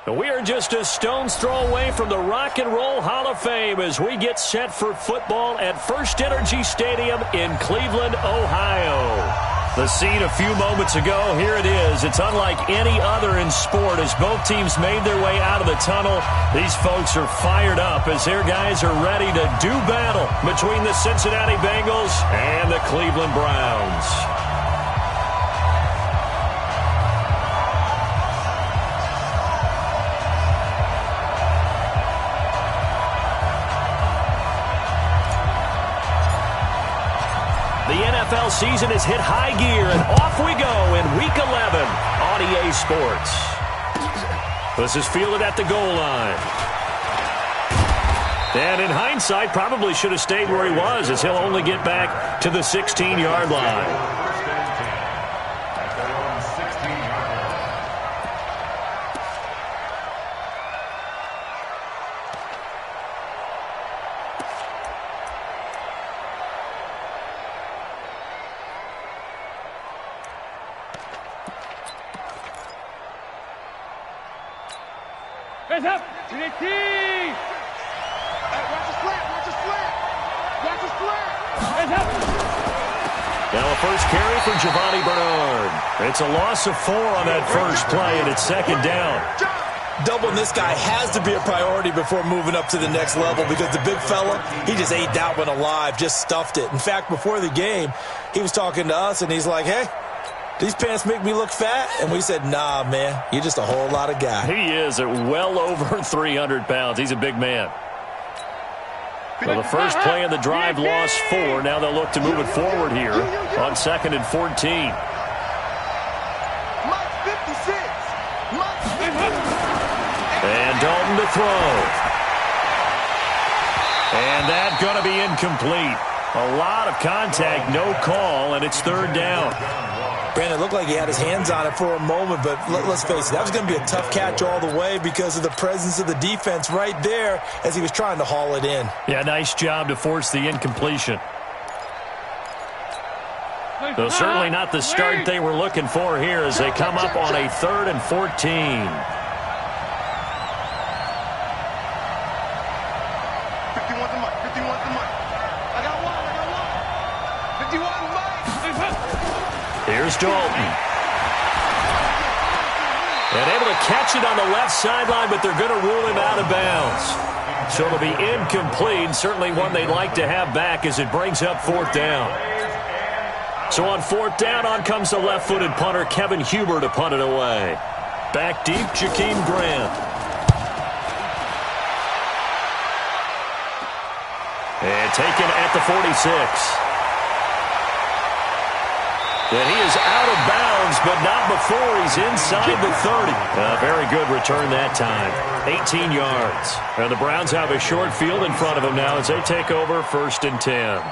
We are just a stone's throw away from the Rock and Roll Hall of Fame as we get set for football at First Energy Stadium in Cleveland, Ohio. The scene a few moments ago, here it is. It's unlike any other in sport as both teams made their way out of the tunnel. These folks are fired up as their guys are ready to do battle between the Cincinnati Bengals and the Cleveland Browns. The NFL season has hit high gear, and off we go in Week 11 on EA Sports. This is fielded at the goal line. And in hindsight, probably should have stayed where he was as he'll only get back to the 16-yard line. Hands up to the team. Watch the slant. Watch the slant. Watch the slant. Hands up. Now a first carry for Giovanni Bernard. It's a loss of 4 on that first play, and it's second down. Doubling this guy has to be a priority before moving up to the next level because the big fella, he just ate that one alive, just stuffed it. In fact, before the game, he was talking to us, and he's like, hey, these pants make me look fat? And we said, nah, man, you're just a whole lot of guy. He is at well over 300 pounds. He's a big man. So the first play of the drive lost 4. Now they'll look to move it forward here on 2nd and 14. And Dalton to throw. And that's going to be incomplete. A lot of contact, no call, and it's 3rd down. Brandon, it looked like he had his hands on it for a moment, but let's face it, that was going to be a tough catch all the way because of the presence of the defense right there as he was trying to haul it in. Yeah, nice job to force the incompletion. So certainly not the start they were looking for here as they come up on a 3rd and 14. 51 to Mike. 51 to Mike. I got one. 51 to Mike. Here's Dalton. And able to catch it on the left sideline, but they're going to rule him out of bounds. So it'll be incomplete, certainly one they'd like to have back as it brings up 4th down. So on 4th down, on comes the left-footed punter, Kevin Huber, to punt it away. Back deep, Jakeem Grant. And taken at the 46. And he is out of bounds, but not before he's inside the 30. A very good return that time. 18 yards. And the Browns have a short field in front of them now as they take over 1st and 10.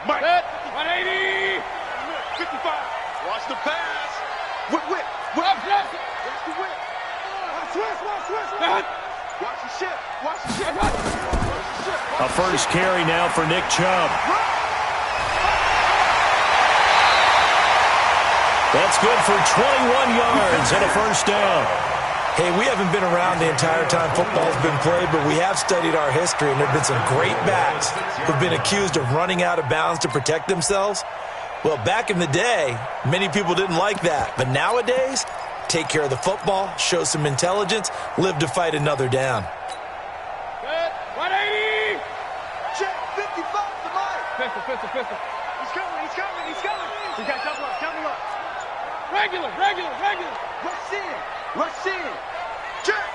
Mike. 180. 55. Watch the pass. Whip. Watch the whip. Switch. Watch the ship. A first carry now for Nick Chubb. That's good for 21 yards and a first down. Hey, we haven't been around the entire time football's been played, but we have studied our history, and there have been some great backs who've been accused of running out of bounds to protect themselves. Well, back in the day, many people didn't like that. But nowadays, take care of the football, show some intelligence, live to fight another down. 180. Check 55 to Mike. Pistol. He's coming. He's got double up. Regular. Rush in. Check.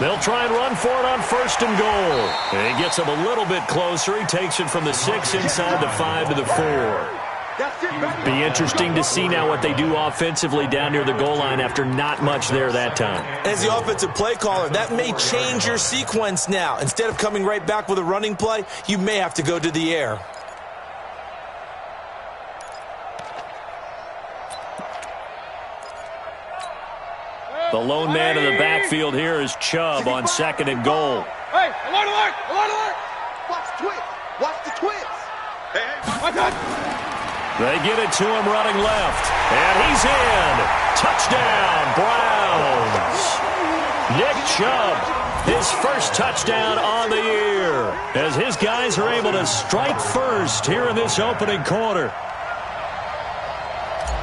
They'll try and run for it on 1st and goal. And he gets him a little bit closer. He takes it from the 6 inside the 5 to the 4. Be interesting to see now what they do offensively down near the goal line after not much there that time. As the offensive play caller, that may change your sequence now. Instead of coming right back with a running play, you may have to go to the air. The lone man in the backfield here is Chubb on 2nd and goal. Hey, alert, alert, alert, alert! Watch the twins. Watch the twins. Hey, my God. They get it to him running left. And he's in. Touchdown, Browns. Nick Chubb, his first touchdown on the year, as his guys are able to strike first here in this opening quarter.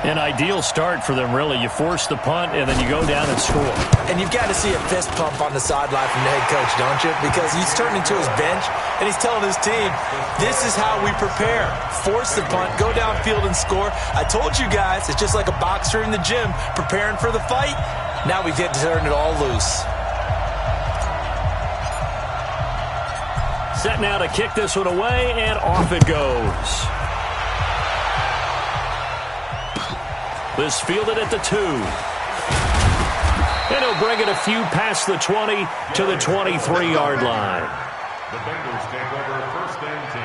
An ideal start for them, really. You force the punt, and then you go down and score. And you've got to see a fist pump on the sideline from the head coach, don't you? Because he's turning to his bench, and he's telling his team, this is how we prepare. Force the punt, go downfield and score. I told you guys, it's just like a boxer in the gym preparing for the fight. Now we get to turn it all loose. Set now to kick this one away, and off it goes. This fielded at the 2. And he'll bring it a few past the 20 to the 23-yard line. The Bengals take over 1st and 10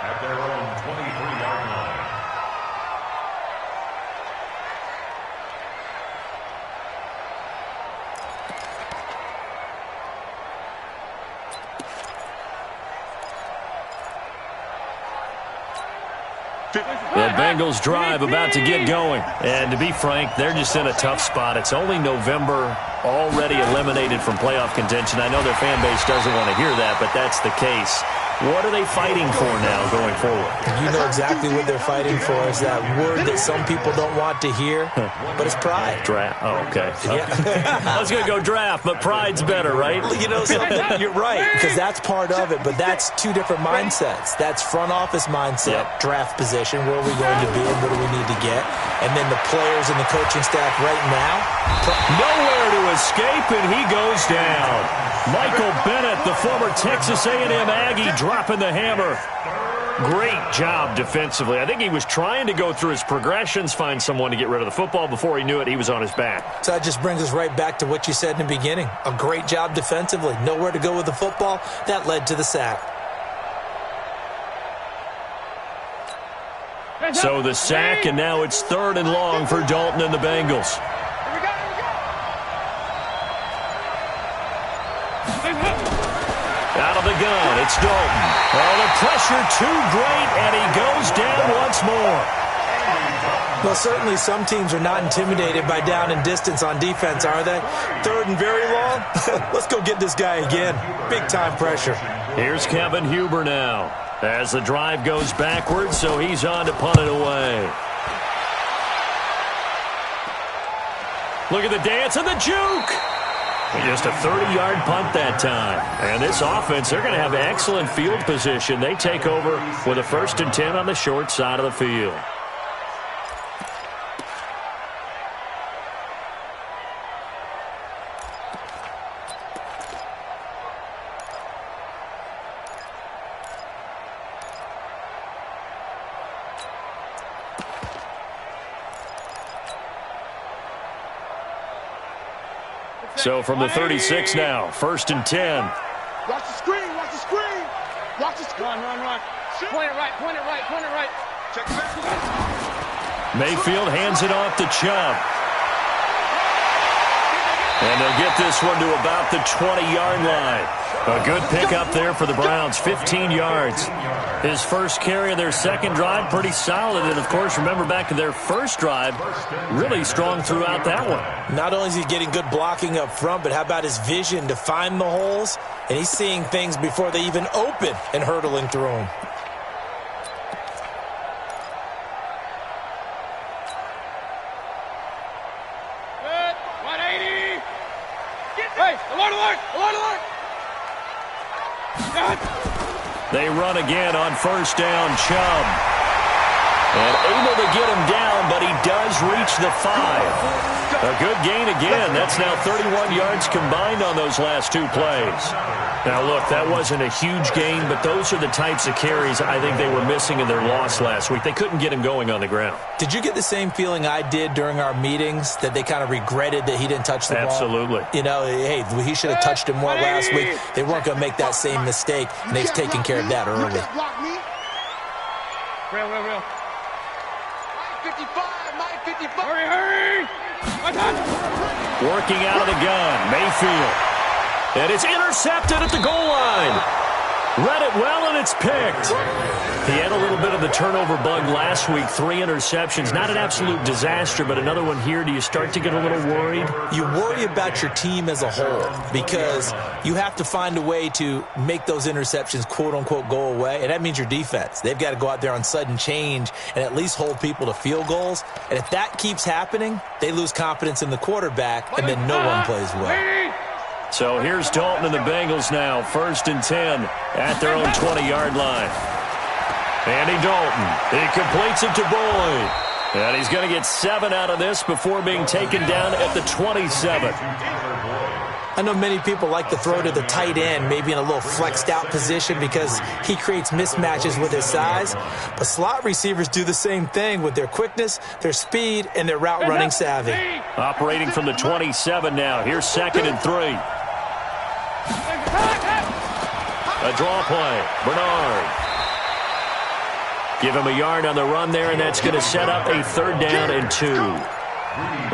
at their own 23-yard line. The Bengals drive about to get going. And to be frank, they're just in a tough spot. It's only November, already eliminated from playoff contention. I know their fan base doesn't want to hear that, but that's the case. What are they fighting for now going forward? You know exactly what they're fighting for. Is that word that some people don't want to hear, but it's pride. Draft. Oh, okay. Yeah. I was going to go draft, but pride's better, right? You know something? You're right, because that's part of it, but that's two different mindsets. That's front office mindset, draft position, where are we going to be and what do we need to get? And then the players and the coaching staff right now. Nowhere to escape, and he goes down. Michael Bennett, the former Texas A&M Aggie, dropping the hammer. Great job defensively. I think he was trying to go through his progressions, find someone to get rid of the football. Before he knew it, he was on his back. So that just brings us right back to what you said in the beginning. A great job defensively. Nowhere to go with the football. That led to the sack. So the sack, and now it's 3rd and long for Dalton and the Bengals. Out of the gun, it's Dalton. Oh, the pressure too great, and he goes down once more. Well, certainly some teams are not intimidated by down and distance on defense, are they? 3rd and very long? Let's go get this guy again. Big-time pressure. Here's Kevin Huber now, as the drive goes backwards, so he's on to punt it away. Look at the dance and the juke. Just a 30-yard punt that time. And this offense, they're going to have excellent field position. They take over with a 1st and 10 on the short side of the field. So from the 36 now, 1st and 10. Watch the screen, watch the screen. Watch the screen. Run. Point it right, point it right, point it right. Check it back. Mayfield hands it off to Chubb. And they'll get this one to about the 20-yard line. A good pickup there for the Browns, 15 yards. His first carry of their second drive, pretty solid. And, of course, remember back to their first drive, really strong throughout that one. Not only is he getting good blocking up front, but how about his vision to find the holes? And he's seeing things before they even open and hurtling through them. They run again on 1st down, Chubb. And able to get him down, but he does reach the 5. A good gain again. That's now 31 yards combined on those last 2 plays. Now, look, that wasn't a huge gain, but those are the types of carries I think they were missing in their loss last week. They couldn't get him going on the ground. Did you get the same feeling I did during our meetings, that they kind of regretted that he didn't touch the ball? Absolutely. You know, hey, he should have touched him more last week. They weren't going to make that same mistake, and they've taken care of that early. Real. 55, 55. Hurry. Working out of the gun, Mayfield. And it's intercepted at the goal line. Read it well, and it's picked. He had a little bit of the turnover bug last week, 3 interceptions. Not an absolute disaster, but another one here. Do you start to get a little worried? You worry about your team as a whole because you have to find a way to make those interceptions, quote-unquote, go away, and that means your defense. They've got to go out there on sudden change and at least hold people to field goals, and if that keeps happening, they lose confidence in the quarterback, and then no one plays well. So here's Dalton and the Bengals now, 1st and 10 at their own 20-yard line. Andy Dalton, he completes it to Boyd. And he's going to get 7 out of this before being taken down at the 27. I know many people like to throw to the tight end, maybe in a little flexed out position because he creates mismatches with his size. But slot receivers do the same thing with their quickness, their speed, and their route running savvy. Operating from the 27 now. Here's 2nd and 3. A draw play. Bernard. Give him a yard on the run there, and that's going to set up a 3rd down and 2.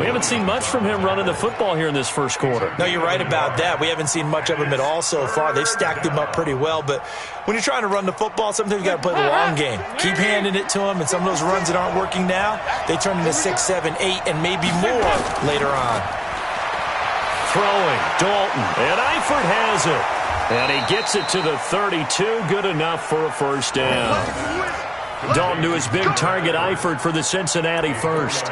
We haven't seen much from him running the football here in this first quarter. No, you're right about that. We haven't seen much of him at all so far. They've stacked him up pretty well, but when you're trying to run the football, sometimes you got to play the long game. Keep handing it to him, and some of those runs that aren't working now, they turn into 6, 7, 8, and maybe more later on. Throwing, Dalton, and Eifert has it. And he gets it to the 32, good enough for a 1st down. Dalton to his big target, Eifert, for the Cincinnati 1st.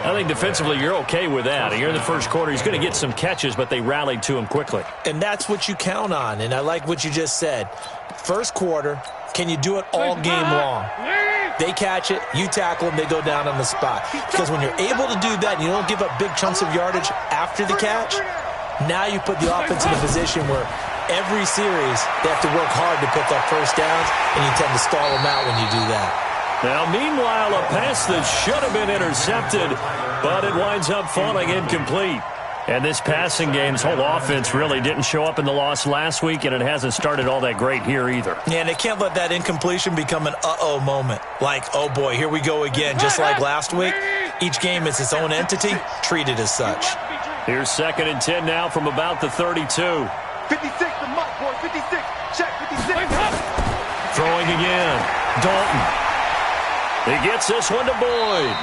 I think defensively you're okay with that. Here in the first quarter, he's going to get some catches, but they rallied to him quickly. And that's what you count on, and I like what you just said. First quarter, can you do it all game long? They catch it, you tackle them, they go down on the spot. Because when you're able to do that and you don't give up big chunks of yardage after the catch, now you put the offense in a position where every series they have to work hard to pick up 1st downs, and you tend to stall them out when you do that. Now, meanwhile, a pass that should have been intercepted, but it winds up falling incomplete. And this passing game's whole offense really didn't show up in the loss last week, and it hasn't started all that great here either. Yeah, and they can't let that incompletion become an uh-oh moment. Like, oh boy, here we go again, just like last week. Each game is its own entity, treated as such. Here's 2nd and 10 now from about the 32. 56 to Mike, boy, 56. Check, 56. Throwing again. Dalton. He gets this one to Boyd.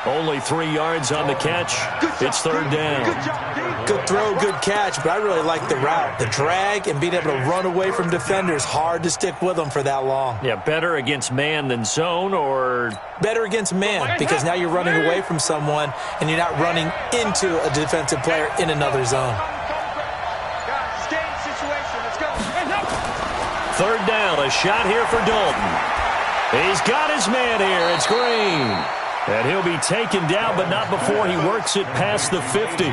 Only 3 yards on the catch. It's 3rd down. Good throw, good catch, but I really like the route. The drag and being able to run away from defenders, hard to stick with them for that long. Yeah, better against man than zone, or? Better against man, because now you're running away from someone and you're not running into a defensive player in another zone. 3rd down, a shot here for Dalton. He's got his man here. It's Green. And he'll be taken down, but not before he works it past the 50.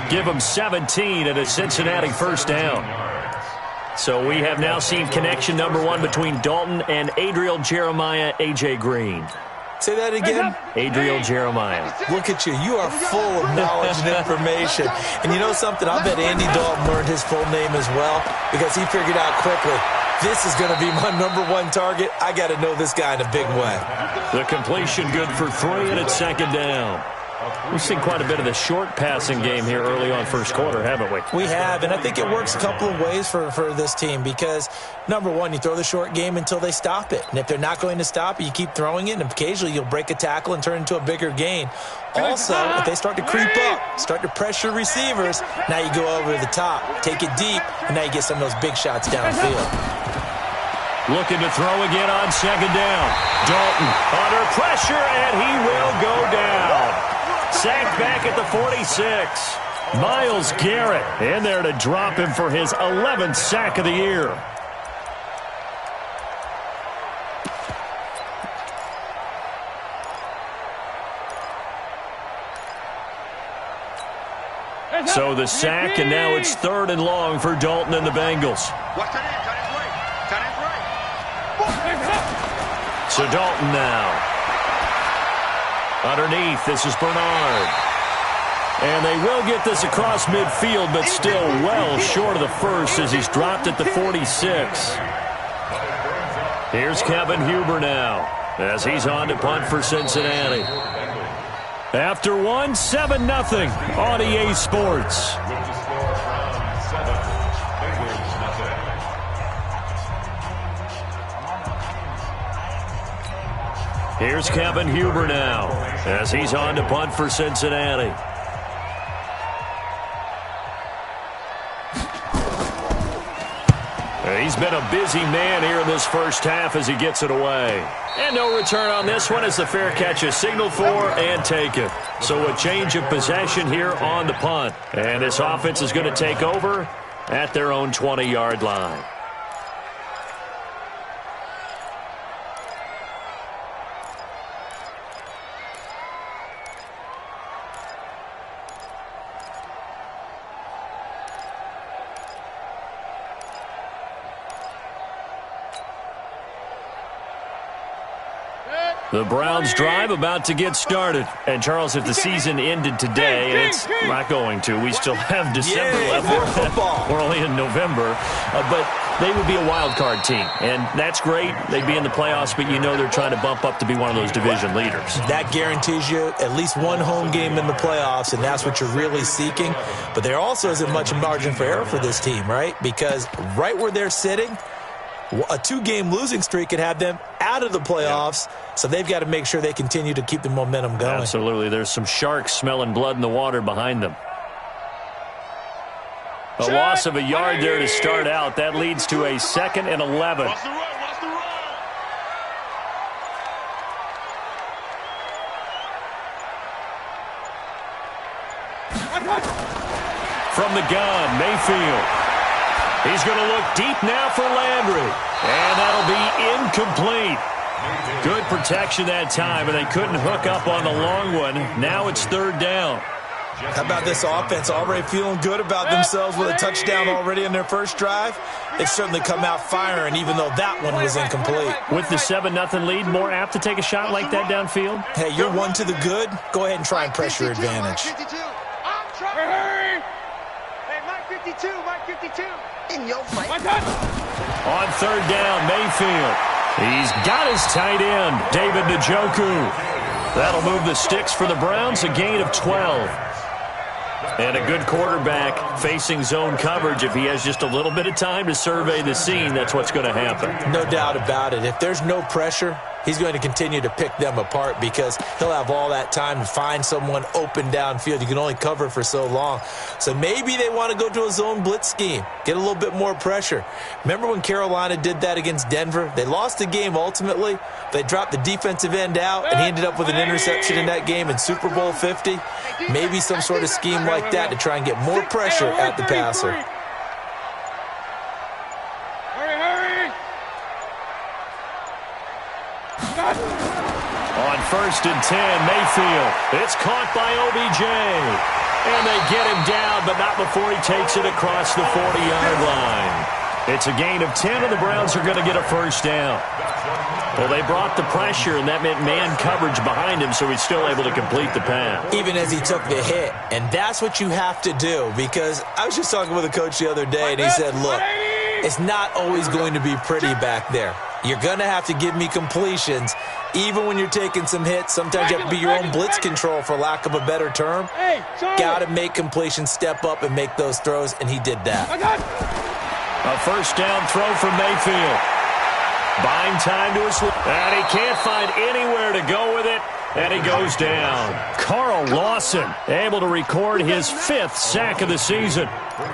Give him 17 and a Cincinnati 1st down. So we have now seen connection number 1 between Dalton and Adriel Jeremiah, A.J. Green. Say that again. Adriel Jeremiah. Look at you. You are full of knowledge and information. And you know something? I bet Andy Dalton learned his full name as well because he figured out quickly, this is going to be my number 1 target. I got to know this guy in a big way. The completion good for 3, and it's 2nd down. We've seen quite a bit of the short passing game here early on first quarter, haven't we? We have, and I think it works a couple of ways for this team because, number 1, you throw the short game until they stop it. And if they're not going to stop it, you keep throwing it, and occasionally you'll break a tackle and turn it into a bigger gain. Also, if they start to creep up, start to pressure receivers, now you go over the top, take it deep, and now you get some of those big shots downfield. Looking to throw again on 2nd down. Dalton under pressure, and he will go down. Sacked back at the 46. Myles Garrett in there to drop him for his 11th sack of the year. So the sack, and now it's 3rd and long for Dalton and the Bengals. Watch that end. Tight end's right. So Dalton now. Underneath, this is Bernard. And they will get this across midfield, but still well short of the first as he's dropped at the 46. Here's Kevin Huber now as he's on to punt for Cincinnati. After 7-0 on EA Sports. Here's Kevin Huber now as he's on to punt for Cincinnati. He's been a busy man here in this first half as he gets it away. And no return on this one as the fair catch is signaled for and taken. So a change of possession here on the punt. And this offense is going to take over at their own 20-yard line. The Browns drive about to get started. And, Charles, if the season ended today, and it's not going to, we still have December left. We're only in November. But they would be a wild card team. And that's great. They'd be in the playoffs, but you know they're trying to bump up to be one of those division leaders. That guarantees you at least one home game in the playoffs, and that's what you're really seeking. But there also isn't much margin for error for this team, right? Because right where they're sitting, a 2-game losing streak could have them out of the playoffs, so they've got to make sure they continue to keep the momentum going. Absolutely. There's some sharks smelling blood in the water behind them. A loss of a yard there to start out. That leads to a 2nd and 11. From the gun, Mayfield. He's going to look deep now for Landry. And that'll be incomplete. Good protection that time, and they couldn't hook up on the long one. Now it's 3rd down. How about this offense already feeling good about themselves with a touchdown already in their first drive? They've certainly come out firing, even though that one was incomplete. With the 7-0 lead, more apt to take a shot like that downfield? Hey, you're one to the good. Go ahead and try and press your advantage. Hey, Mike 52, Mike 52. In your fight. On 3rd down, Mayfield. He's got his tight end, David Njoku. That'll move the sticks for the Browns, a gain of 12. And a good quarterback facing zone coverage. If he has just a little bit of time to survey the scene, that's what's going to happen. No doubt about it. If there's no pressure, he's going to continue to pick them apart because he'll have all that time to find someone open downfield. You can only cover for so long. So maybe they want to go to a zone blitz scheme, get a little bit more pressure. Remember when Carolina did that against Denver? They lost the game ultimately. They dropped the defensive end out, and he ended up with an interception in that game in Super Bowl 50. Maybe some sort of scheme like that to try and get more pressure at the passer. On 1st and 10, Mayfield. It's caught by OBJ. And they get him down, but not before he takes it across the 40-yard line. It's a gain of 10, and the Browns are going to get a first down. Well, they brought the pressure, and that meant man coverage behind him, so he's still able to complete the pass. Even as he took the hit. And that's what you have to do, because I was just talking with a coach the other day, and he said, look, it's not always going to be pretty back there. You're going to have to give me completions. Even when you're taking some hits, sometimes you have to be your own blitz control, for lack of a better term. Got to make completions, step up, and make those throws, and he did that. A first down throw for Mayfield. Buying time to his... And he can't find anywhere to go with it. And he goes down. Carl Lawson able to record his 5th sack of the season.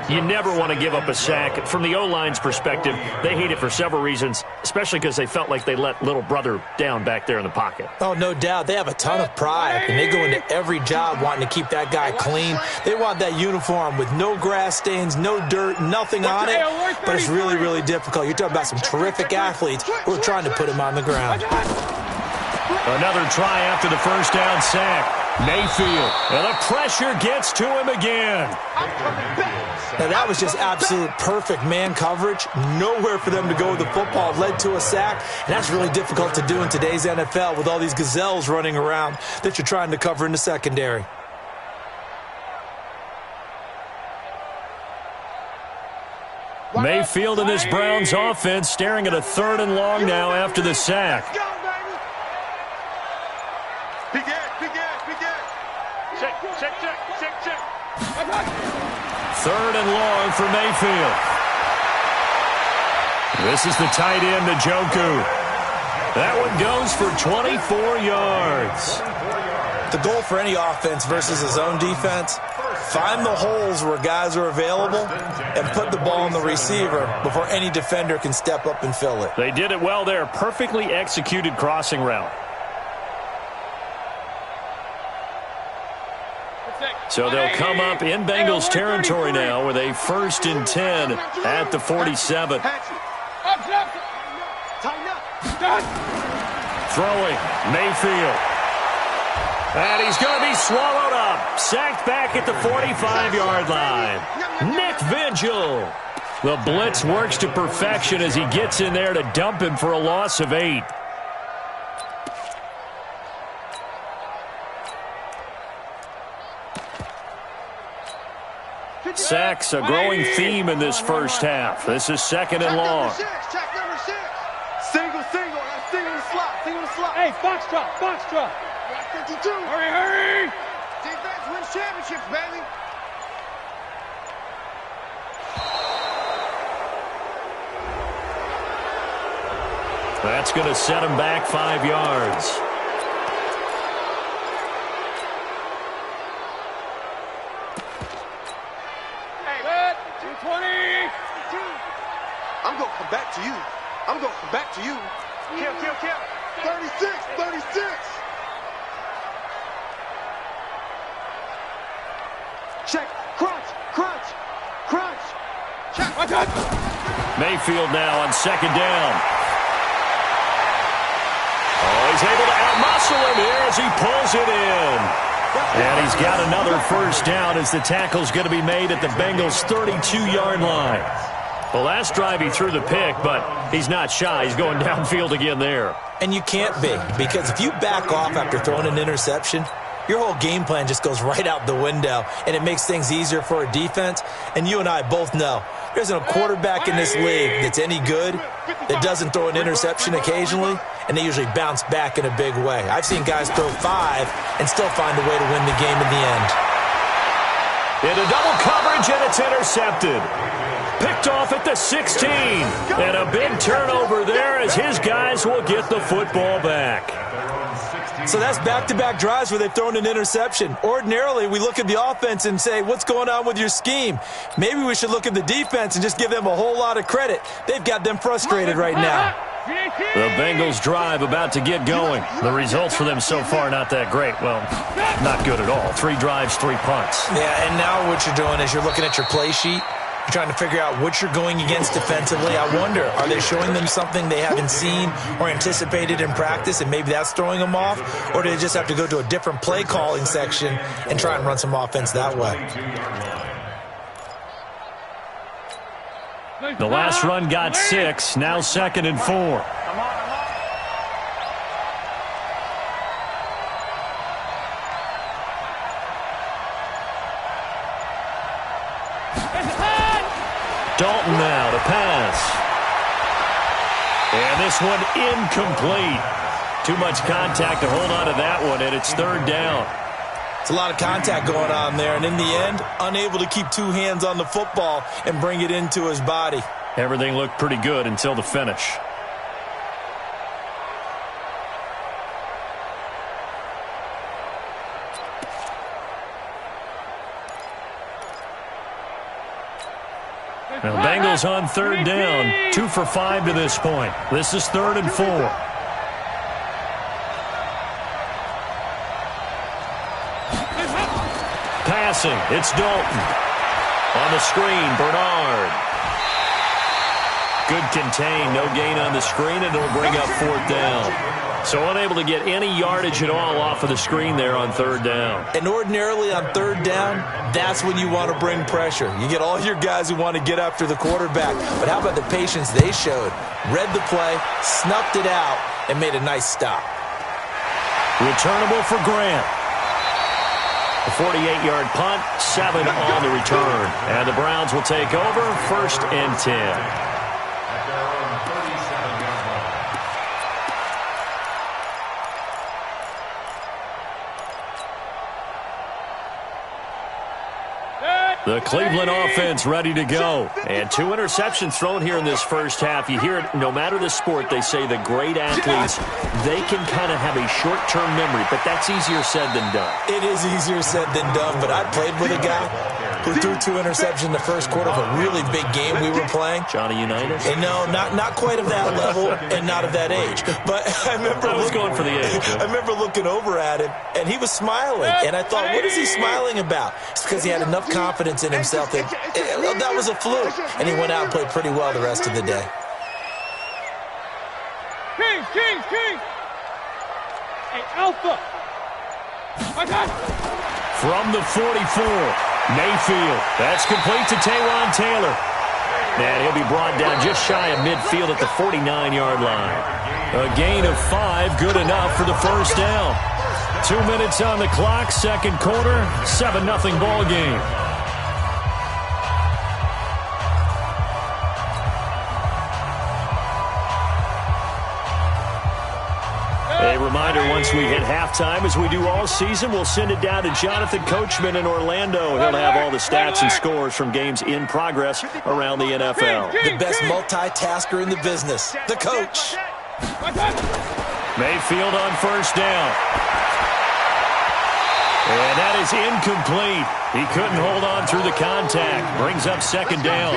You never want to give up a sack. From the O-line's perspective, they hate it for several reasons, especially because they felt like they let little brother down back there in the pocket. Oh, no doubt. They have a ton of pride, and they go into every job wanting to keep that guy clean. They want that uniform with no grass stains, no dirt, nothing on it. But it's really, really difficult. You're talking about some terrific athletes who are trying to put him on the ground. Another try after the first down sack. Mayfield, and the pressure gets to him again. Now, that was just absolute perfect man coverage. Nowhere for them to go with the football. Led to a sack, and that's really difficult to do in today's NFL with all these gazelles running around that you're trying to cover in the secondary. Mayfield and this Browns offense staring at a 3rd and long now after the sack. Third and long for Mayfield. This is the tight end, Njoku. That one goes for 24 yards. The goal for any offense versus his own defense, find the holes where guys are available and put the ball on the receiver before any defender can step up and fill it. They did it well there. Perfectly executed crossing route. So they'll come up in Bengals territory now with a 1st and 10 at the 47. Throwing, Mayfield. And he's going to be swallowed up. Sacked back at the 45-yard line. Nick Vigil. The blitz works to perfection as he gets in there to dump him for a loss of 8. Sacks, a growing theme in this first half. This is 2nd and long. Check number 6. Single. That's single in the slot. Hey, box drop. 52. Hurry. Defense wins championships, baby. That's going to set him back 5 yards. I'm going to come back to you. Kill. 36. Check. Crunch. Check. Mayfield now on 2nd down. Oh, he's able to outmuscle him here as he pulls it in. And he's got another 1st down as the tackle's going to be made at the Bengals' 32-yard line. Well, last drive he threw the pick, but he's not shy. He's going downfield again there. And you can't be, because if you back off after throwing an interception, your whole game plan just goes right out the window, and it makes things easier for a defense. And you and I both know there isn't a quarterback in this league that's any good that doesn't throw an interception occasionally, and they usually bounce back in a big way. I've seen guys throw 5 and still find a way to win the game in the end. Into double coverage, and it's intercepted. Picked off at the 16. And a big turnover there as his guys will get the football back. So that's back-to-back drives where they've thrown an interception. Ordinarily, we look at the offense and say, what's going on with your scheme? Maybe we should look at the defense and just give them a whole lot of credit. They've got them frustrated right now. The Bengals drive about to get going. The results for them so far not that great. Well, not good at all. 3 drives, 3 punts. Yeah, and now what you're doing is you're looking at your play sheet. You're trying to figure out what you're going against defensively. I wonder, are they showing them something they haven't seen or anticipated in practice, and maybe that's throwing them off? Or do they just have to go to a different play calling section and try and run some offense that way? The last run got 6, now 2nd and 4. Dalton now to pass. And this one incomplete. Too much contact to hold on to that one, and it's 3rd down. It's a lot of contact going on there, and in the end, unable to keep 2 hands on the football and bring it into his body. Everything looked pretty good until the finish. Now, Bengals on 3rd down, 2 for 5 to this point. This is 3rd and 4. Passing, it's Dalton. On the screen, Bernard. Good contain, no gain on the screen, and it'll bring up 4th down. So unable to get any yardage at all off of the screen there on 3rd down. And ordinarily on 3rd down, that's when you want to bring pressure. You get all your guys who want to get after the quarterback. But how about the patience they showed? Read the play, snuffed it out, and made a nice stop. Returnable for Grant. A 48-yard punt, 7 on the return. And the Browns will take over 1st and 10. The Cleveland offense ready to go. And 2 interceptions thrown here in this first half. You hear it, no matter the sport, they say the great athletes, they can kind of have a short-term memory, but that's easier said than done. It is easier said than done, but I played with a guy who threw 2 interceptions in the first quarter of a really big game we were playing. Johnny Unitas? And no, not quite of that level and not of that age. But I was going for the age. I remember looking over at him, and he was smiling. And I thought, what is he smiling about? It's because he had enough confidence in himself that that was a fluke. And he went out and played pretty well the rest of the day. King! Hey, Alpha! My God! From the 44, Mayfield. That's complete to Taywan Taylor. And he'll be brought down just shy of midfield at the 49-yard line. A gain of 5, good enough for the first down. 2 minutes on the clock, second quarter, 7-0 ball game. A reminder, once we hit halftime, as we do all season, we'll send it down to Jonathan Coachman in Orlando. He'll have all the stats and scores from games in progress around the NFL. The best multitasker in the business, the coach. Mayfield on first down. And that is incomplete. He couldn't hold on through the contact. Brings up second down.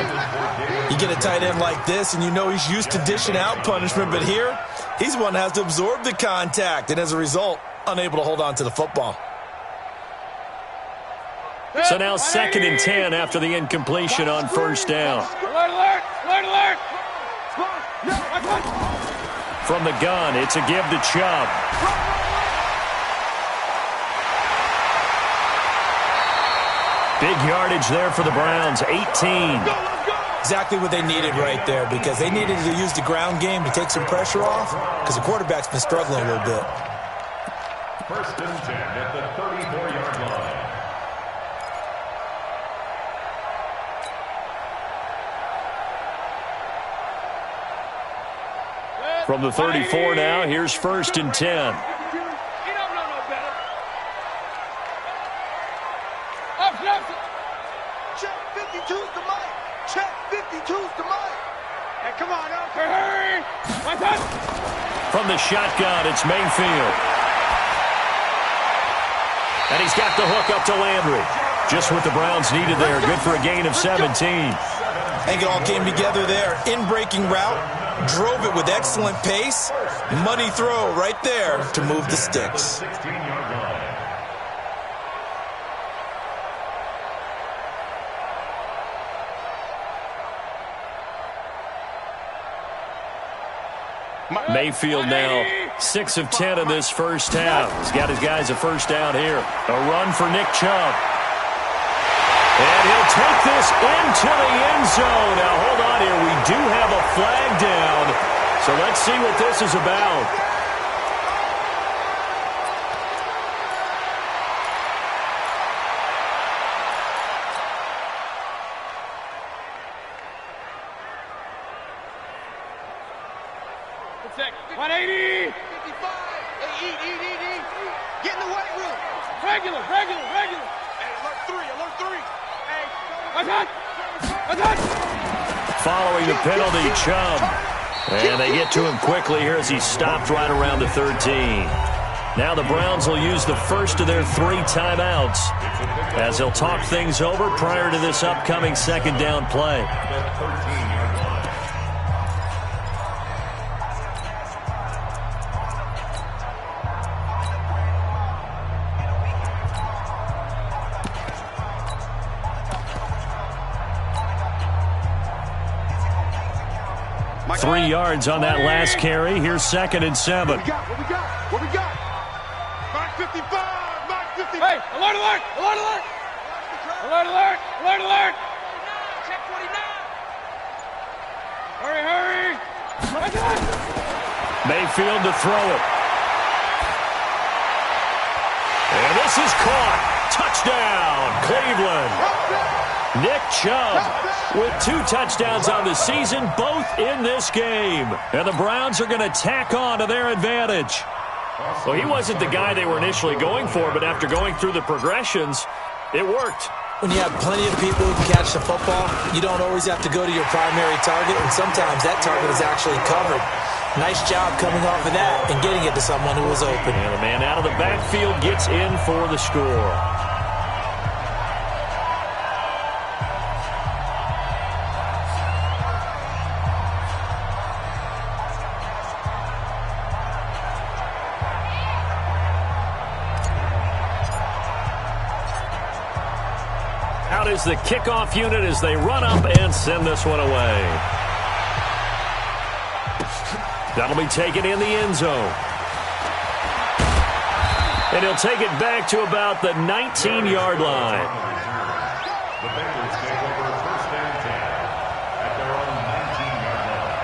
You get a tight end like this, and you know he's used to dishing out punishment, but here, he's one that has to absorb the contact, and as a result, unable to hold on to the football. So now 2nd and 10 after the incompletion on first down. Alert! From the gun, it's a give to Chubb. Big yardage there for the Browns, 18. Exactly what they needed right there, because they needed to use the ground game to take some pressure off, because the quarterback's been struggling a little bit. 1st and 10 at the 34-yard line. From the 34 now, here's 1st and 10. Come on, hurry! From the shotgun, it's Mayfield. And he's got the hook up to Landry. Just what the Browns needed there. Good for a gain of 17. I think it all came together there. In-breaking route, drove it with excellent pace. Money throw right there to move the sticks. 16-yard line. Mayfield now 6 of 10 in this first half. He's got his guys a first down here. A run for Nick Chubb. And he'll take this into the end zone. Now, hold on here. We do have a flag down. So let's see what this is about. Following the penalty, Chubb. And they get to him quickly here as he's stopped right around the 13. Now the Browns will use the first of their 3 timeouts as they'll talk things over prior to this upcoming second down play. 3 yards on that last carry. Here's 2nd and 7. What we got? Mark 55! Mark 55! Hey, alert, alert! Alert, alert! Alert, alert! Alert, alert! Check 49! Hurry, hurry! Mayfield to throw it. And this is caught. Touchdown, Cleveland. Nick Chubb with 2 touchdowns on the season, both in this game. And the Browns are going to tack on to their advantage. Well, he wasn't the guy they were initially going for, but after going through the progressions, it worked. When you have plenty of people who can catch the football, you don't always have to go to your primary target, and sometimes that target is actually covered. Nice job coming off of that and getting it to someone who was open. And the man out of the backfield gets in for the score. Out is the kickoff unit as they run up and send this one away. That'll be taken in the end zone. And he'll take it back to about the 19-yard line. The Bengals take over 1st and 10 at their own 19-yard line.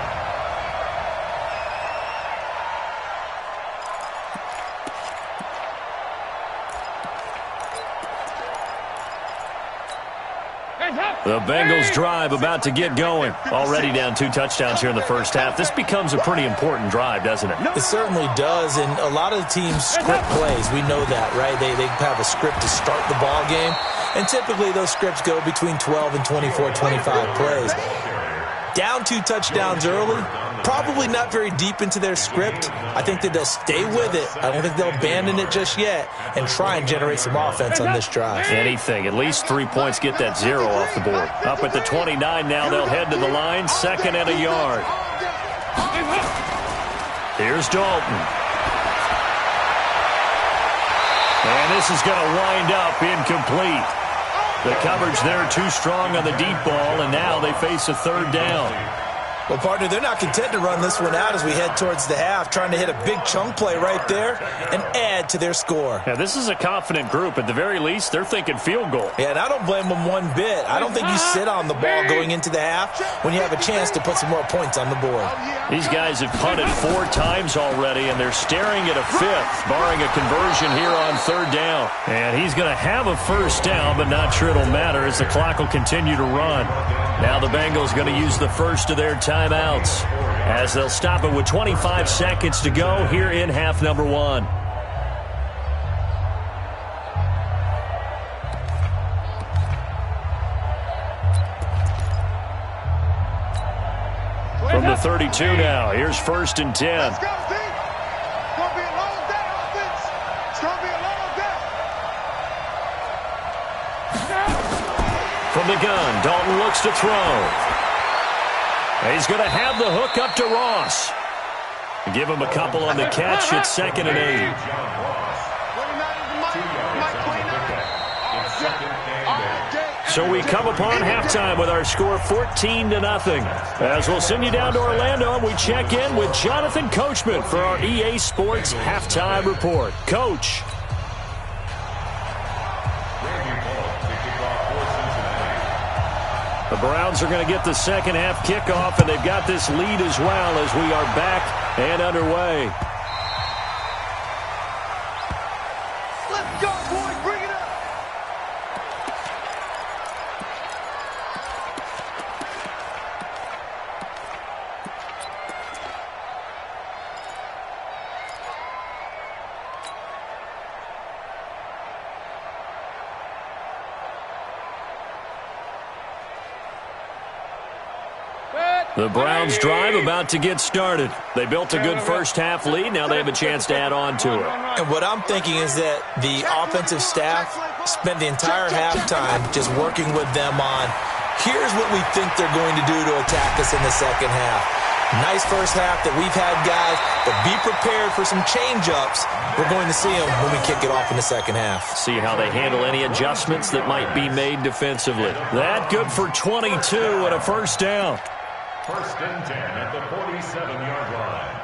The Bengals drive about to get going. Already down 2 touchdowns here in the first half. This becomes a pretty important drive, doesn't it? It certainly does, and a lot of the teams script plays. We know that, right? They have a script to start the ball game, and typically those scripts go between 12 and 24, 25 plays. Down 2 touchdowns early, probably not very deep into their script. I think that they'll stay with it. I don't think they'll abandon it just yet and try and generate some offense on this drive. Anything. At least 3 points, get that 0 off the board. Up at the 29 now, they'll head to the line. 2nd and a yard. Here's Dalton. And this is going to wind up incomplete. The coverage there too strong on the deep ball, and now they face a 3rd down. Well, partner, they're not content to run this one out as we head towards the half, trying to hit a big chunk play right there and add to their score. Yeah, this is a confident group. At the very least, they're thinking field goal. Yeah, and I don't blame them one bit. I don't think you sit on the ball going into the half when you have a chance to put some more points on the board. These guys have punted 4 times already, and they're staring at a 5th, barring a conversion here on 3rd down. And he's going to have a 1st down, but not sure it'll matter as the clock will continue to run. Now the Bengals going to use the first of their timeouts as they'll stop it with 25 seconds to go here in half number 1. From the 32 now, here's 1st and 10. Let's go, D. It's going to be a long day, offense. It's going to be a long day. From the gun, Dalton looks to throw. He's going to have the hook up to Ross. Give him a couple on the catch. It's 2nd and 8. So we come upon halftime with our score 14-0. As we'll send you down to Orlando, and we check in with Jonathan Coachman for our EA Sports Halftime Report. Coach. The Browns are going to get the second half kickoff, and they've got this lead as well as we are back and underway. Let's go, boys. Bring it up. The Browns drive about to get started. They built a good first half lead. Now they have a chance to add on to it. And what I'm thinking is that the offensive staff spent the entire halftime just working with them on, here's what we think they're going to do to attack us in the second half. Nice first half that we've had, guys, but be prepared for some change-ups. We're going to see them when we kick it off in the second half. See how they handle any adjustments that might be made defensively. That good for 22 and a first down. First and 10 at the 47-yard line.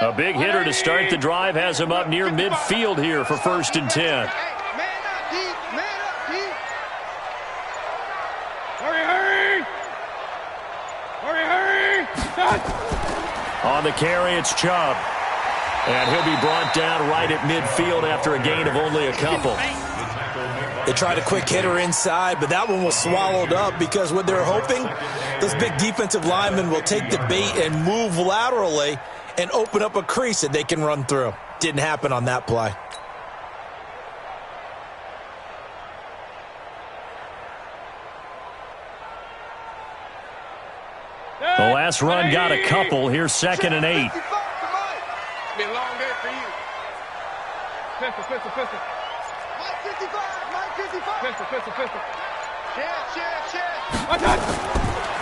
A big hitter to start the drive has him up near midfield here for first and 10. Man up, D. Man up, D. Hurry, hurry! Hurry, hurry! Touch! On the carry, it's Chubb. And he'll be brought down right at midfield after a gain of only a couple. They tried a quick hitter inside, but that one was swallowed up because what they're hoping, those big defensive linemen will take the bait and move laterally and open up a crease that they can run through. Didn't happen on that play. The last run got a couple. Here's second and 8. It's been a long day for you. Pistol, pistol, pistol. Mike 55, Mike 55. Pistol, pistol, pistol. Chance. Watch out!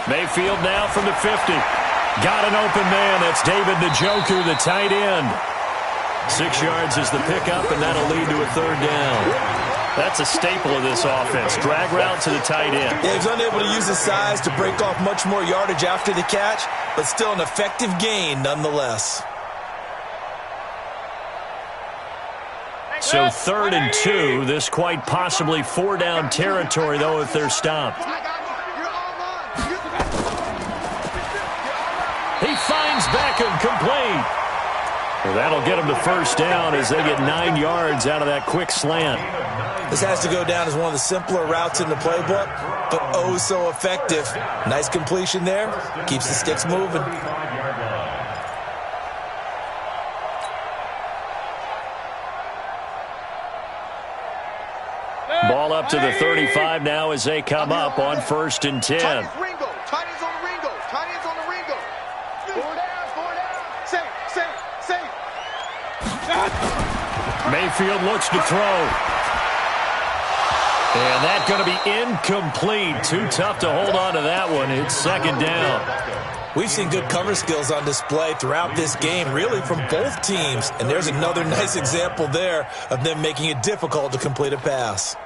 Mayfield now from the 50. Got an open man. That's David Njoku, the tight end. 6 yards is the pickup, and that'll lead to a third down. That's a staple of this offense. Drag route to the tight end. Yeah, he's unable to use his size to break off much more yardage after the catch, but still an effective gain nonetheless. So 3rd and 2. This quite possibly 4-down territory, though, if they're stopped. He finds Beckham complete. Well, that'll get him to first down as they get 9 yards out of that quick slant. This has to go down as one of the simpler routes in the playbook, but oh so effective. Nice completion there. Keeps the sticks moving. Ball up to the 35 now as they come up on first and 10. Tight ends on the Ringo. Tight ends on the Ringo. 4 down, 4 down. Safe. Mayfield looks to throw. And that's going to be incomplete. Too tough to hold on to that one. It's second down. We've seen good cover skills on display throughout this game, really from both teams. And there's another nice example there of them making it difficult to complete a pass.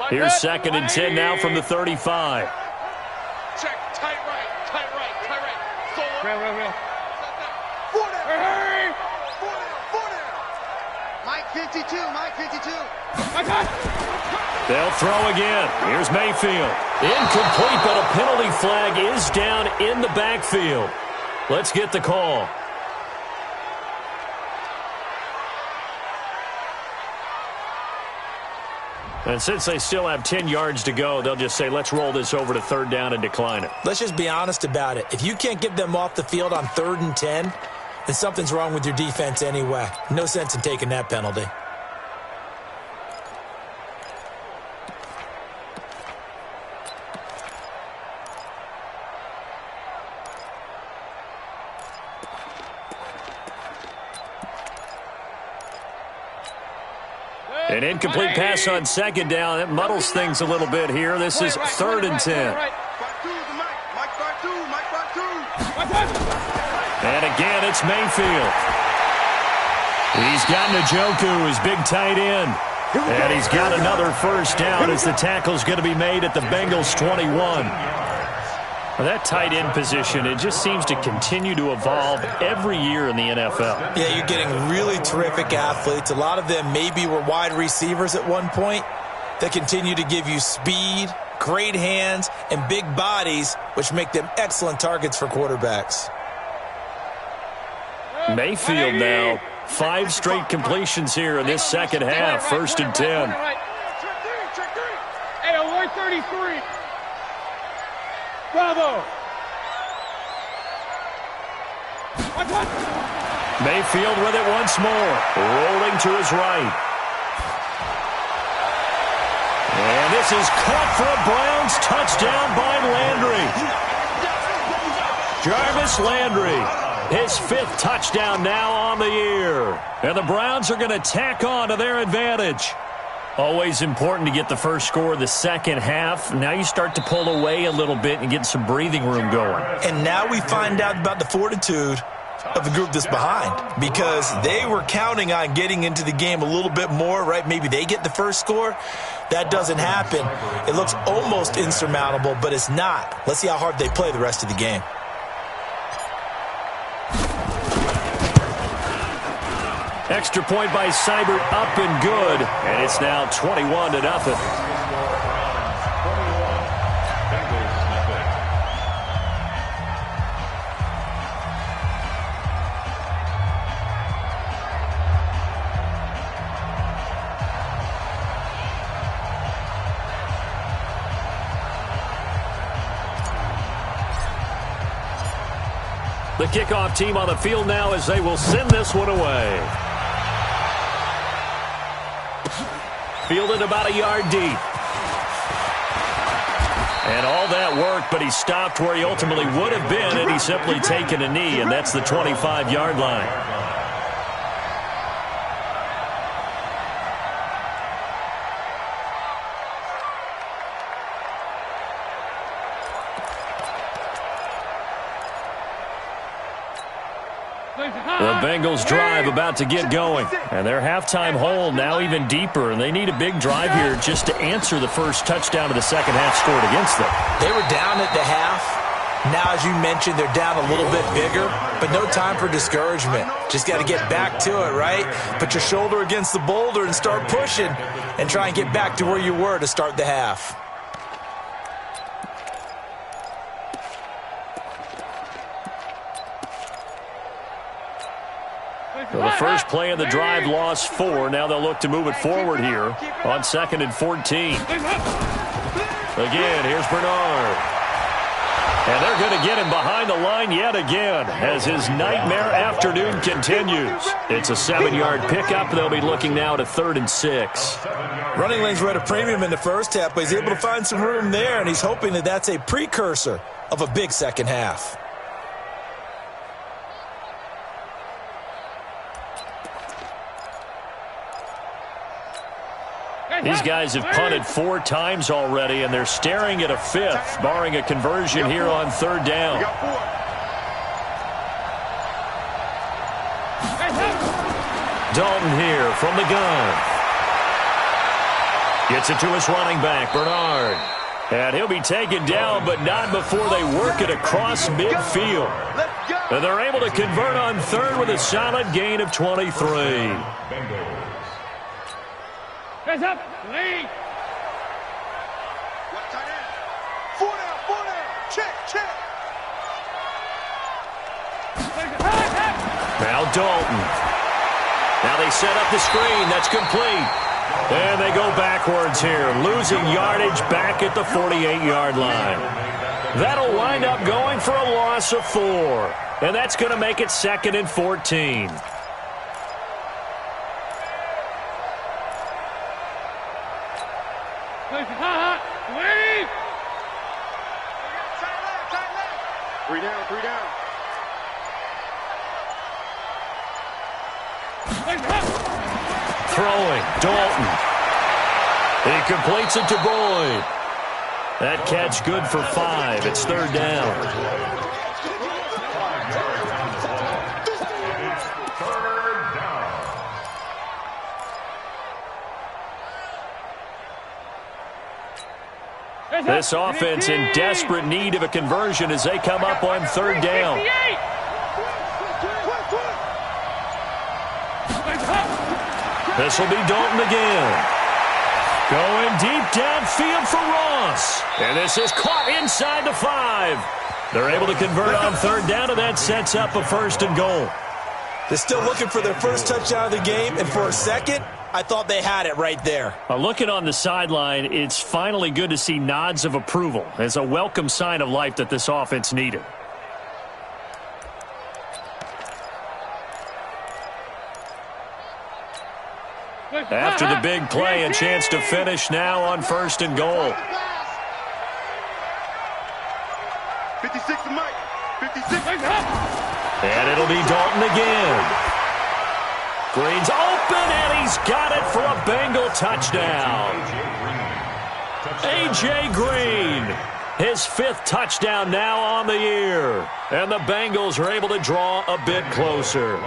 Here's second and 10 now from the 35. Check, tight right. Solo. Real. 4 down. Hurry! 4 down. Mike 52. Watch out! They'll throw again. Here's Mayfield. Incomplete, but a penalty flag is down in the backfield. Let's get the call. And since they still have 10 yards to go, they'll just say, let's roll this over to third down and decline it. Let's just be honest about it. If you can't get them off the field on 3rd and 10, then something's wrong with your defense anyway. No sense in taking that penalty. An incomplete pass on second down. It muddles things a little bit here. This is 3rd and 10. And again, it's Mayfield. He's got Njoku, his big tight end. And he's got another first down as the tackle's going to be made at the Bengals 21. Well, that tight end position, it just seems to continue to evolve every year in the NFL. Yeah, you're getting really terrific athletes. A lot of them maybe were wide receivers at one point that continue to give you speed, great hands, and big bodies, which make them excellent targets for quarterbacks. Mayfield now, 5 straight completions here in this second half, 1st and 10. Check three. Hey, alert 33. Bravo. Mayfield with it once more, rolling to his right. And this is caught for a Browns touchdown by Landry. Jarvis Landry, his 5th touchdown now on the year. And the Browns are going to tack on to their advantage. Always important to get the first score of the second half. Now you start to pull away a little bit and get some breathing room going. And now we find out about the fortitude of the group that's behind, because they were counting on getting into the game a little bit more, right? Maybe they get the first score. That doesn't happen. It looks almost insurmountable, but it's not. Let's see how hard they play the rest of the game. Extra point by Seibert, up and good, and it's now 21-0. The kickoff team on the field now as they will send this one away. Fielded about a yard deep. And all that work, but he stopped where he ultimately would have been had he simply taken a knee, and that's the 25-yard line. The Bengals drive about to get going, and their halftime hole now even deeper, and they need a big drive here just to answer the first touchdown of the second half scored against them. They were down at the half. Now, as you mentioned, they're down a little bit bigger, but no time for discouragement. Just got to get back to it, right? Put your shoulder against the boulder and start pushing and try and get back to where you were to start the half. So the first play of the drive lost 4. Now they'll look to move it forward here on 2nd and 14. Again, here's Bernard. And they're going to get him behind the line yet again as his nightmare afternoon continues. It's a 7-yard pickup. They'll be looking now to 3rd and 6. Running lanes were at a premium in the first half, but he's able to find some room there, and he's hoping that that's a precursor of a big second half. These guys have punted 4 times already, and they're staring at a 5th, barring a conversion here on 3rd down. Dalton here from the gun. Gets it to his running back, Bernard. And he'll be taken down, but not before they work it across midfield. And they're able to convert on 3rd with a solid gain of 23. Hands up, lead. Tight end. 4 down. Check. Now Dalton. Now they set up the screen. That's complete. And they go backwards here, losing yardage back at the 48-yard line. That'll wind up going for a loss of 4. And that's going to make it 2nd and 14. Lead. 3 down. Throwing, Dalton. He completes it to Boyd. That catch good for 5. It's 3rd down. This offense in desperate need of a conversion as they come up on 3rd down. This will be Dalton again. Going deep downfield for Ross. And this is caught inside the 5. They're able to convert on 3rd down, and that sets up a 1st and goal. They're still looking for their first touchdown of the game, and for a second, I thought they had it right there. Looking on the sideline, it's finally good to see nods of approval. It's a welcome sign of life that this offense needed. After the big play, a chance to finish now on 1st and goal. 56 to Mike. 56. And it'll be Dalton again. Green's open, and he's got it for a Bengal touchdown. A.J. Green, his 5th touchdown now on the year. And the Bengals are able to draw a bit closer.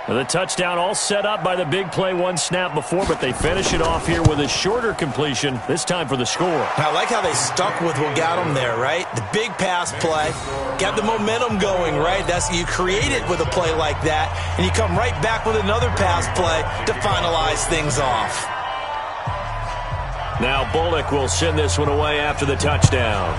The touchdown all set up by the big play one snap before, but they finish it off here with a shorter completion, this time for the score. I like how they stuck with what got them there, right? The big pass play, got the momentum going, right? You create it with a play like that, and you come right back with another pass play to finalize things off. Now Bullock will send this one away after the touchdown.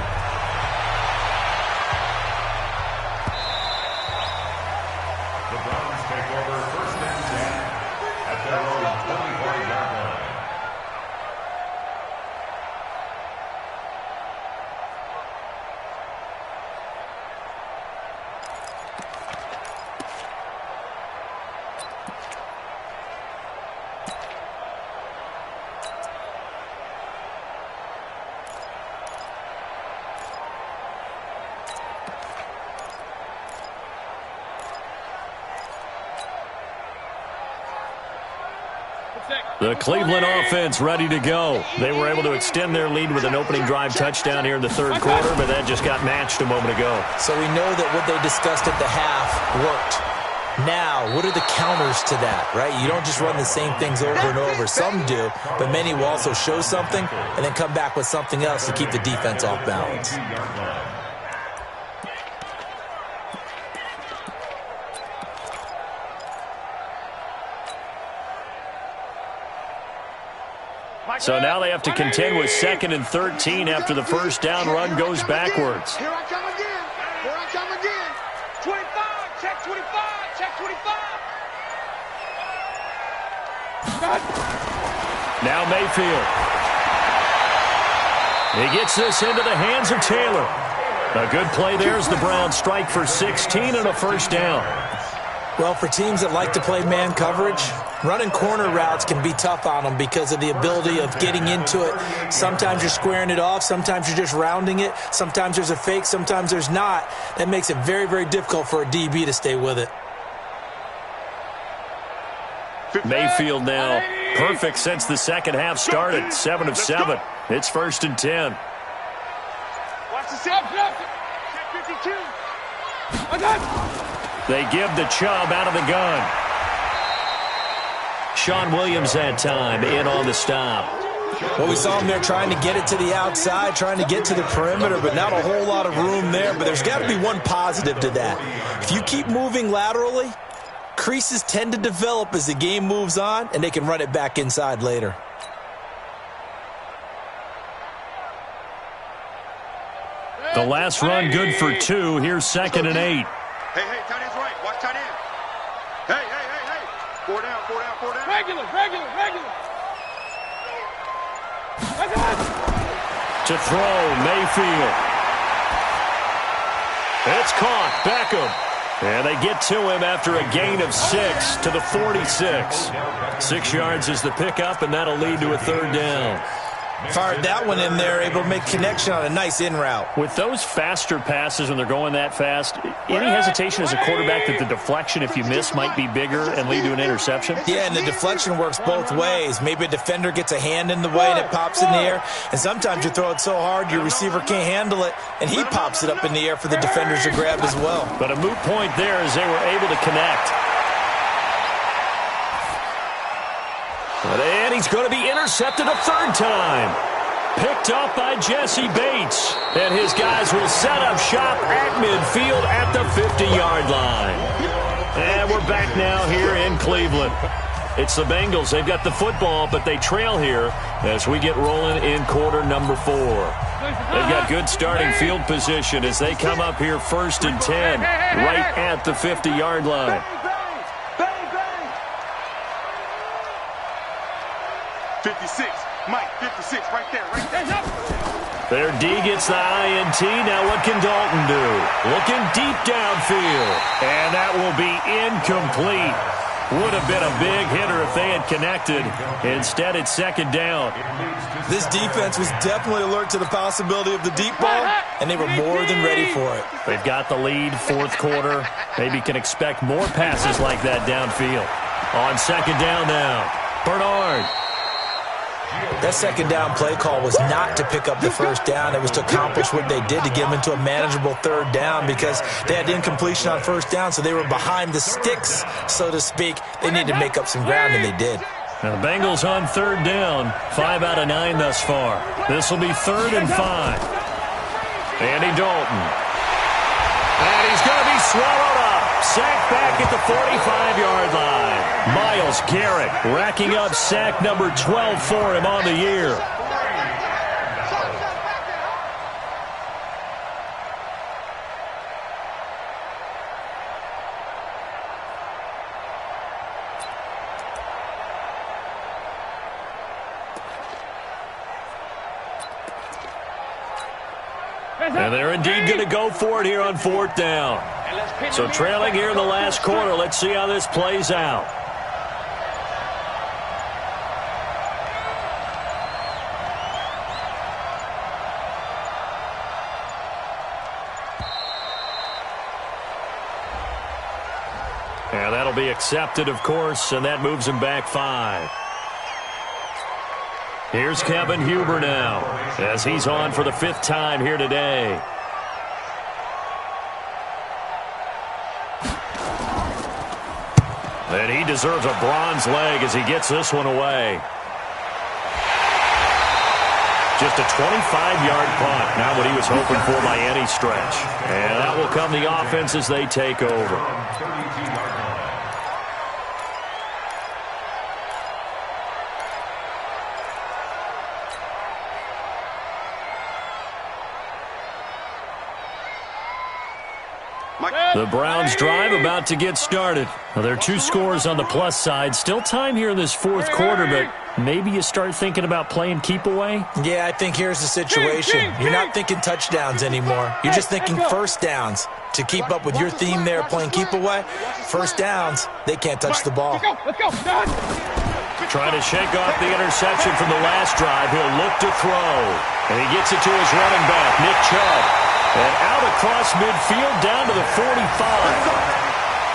The Cleveland offense ready to go. They were able to extend their lead with an opening drive touchdown here in the 3rd quarter, but that just got matched a moment ago. So we know that what they discussed at the half worked. Now, what are the counters to that, right? You don't just run the same things over and over. Some do, but many will also show something and then come back with something else to keep the defense off balance. So now they have to contend with 2nd and 13 after the first down run goes backwards. Here I come again. Here I come again. 25. Check 25. Check 25. Now Mayfield. He gets this into the hands of Taylor. A good play there as the Browns strike for 16 and a first down. Well, for teams that like to play man coverage, running corner routes can be tough on them because of the ability of getting into it. Sometimes you're squaring it off. Sometimes you're just rounding it. Sometimes there's a fake. Sometimes there's not. That makes it very, very difficult for a DB to stay with it. Mayfield now perfect since the second half started. 7 of 7. It's 1st and 10. Watch the set. Check 52. They give the Chubb out of the gun. Sean Williams that time in on the stop. Well, we saw him there trying to get it to the outside, trying to get to the perimeter, but not a whole lot of room there. But there's got to be one positive to that. If you keep moving laterally, creases tend to develop as the game moves on, and they can run it back inside later. The last run good for 2. Here's 2nd and 8. Hey, tight end's right. Watch tight end. Hey. 4 down. Regular. To throw, Mayfield. It's caught. Beckham. And they get to him after a gain of 6 to the 46. 6 yards is the pickup, and that'll lead to a 3rd down. Fired that one in there, able to make connection on a nice in route. With those faster passes when they're going that fast, any hesitation as a quarterback that the deflection, if you miss, might be bigger and lead to an interception? Yeah, and the deflection works both ways. Maybe a defender gets a hand in the way and it pops in the air, and sometimes you throw it so hard your receiver can't handle it, and he pops it up in the air for the defenders to grab as well. But a moot point there as they were able to connect. And he's going to be intercepted a 3rd time. Picked up by Jesse Bates. And his guys will set up shop at midfield at the 50-yard line. And we're back now here in Cleveland. It's the Bengals. They've got the football, but they trail here as we get rolling in quarter number 4. They've got good starting field position as they come up here 1st and 10, right at the 50-yard line. 56. Mike, 56, right there. Their D gets the INT. Now what can Dalton do? Looking deep downfield. And that will be incomplete. Would have been a big hitter if they had connected. Instead, it's second down. This defense was definitely alert to the possibility of the deep ball, and they were more than ready for it. They've got the lead, fourth quarter. Maybe can expect more passes like that downfield. On second down now, Bernard. That second down play call was not to pick up the first down. It was to accomplish what they did, to get them into a manageable third down, because they had incompletion on first down, so they were behind the sticks, so to speak. They needed to make up some ground, and they did. Now the Bengals on third down, 5 out of 9 thus far. This will be 3rd and 5. Andy Dalton. And he's going to be swallowed up. Sacked back at the 45-yard line. Myles Garrett racking up sack number 12 for him on the year. And they're indeed going to go for it here on 4th down. So trailing here in the last quarter. Let's see how this plays out. And that'll be accepted, of course, and that moves him back 5. Here's Kevin Huber now, as he's on for the 5th time here today. And he deserves a bronze leg as he gets this one away. Just a 25-yard punt, not what he was hoping for by any stretch. And that will come the offense as they take over. The Browns drive about to get started. Well, there are 2 scores on the plus side. Still time here in this 4th quarter, but maybe you start thinking about playing keep away? Yeah, I think here's the situation. You're not thinking touchdowns anymore. You're just thinking first downs. To keep up with your theme there, playing keep away, first downs, they can't touch the ball. Trying to shake off the interception from the last drive. He'll look to throw. And he gets it to his running back, Nick Chubb. And out across midfield down to the 45.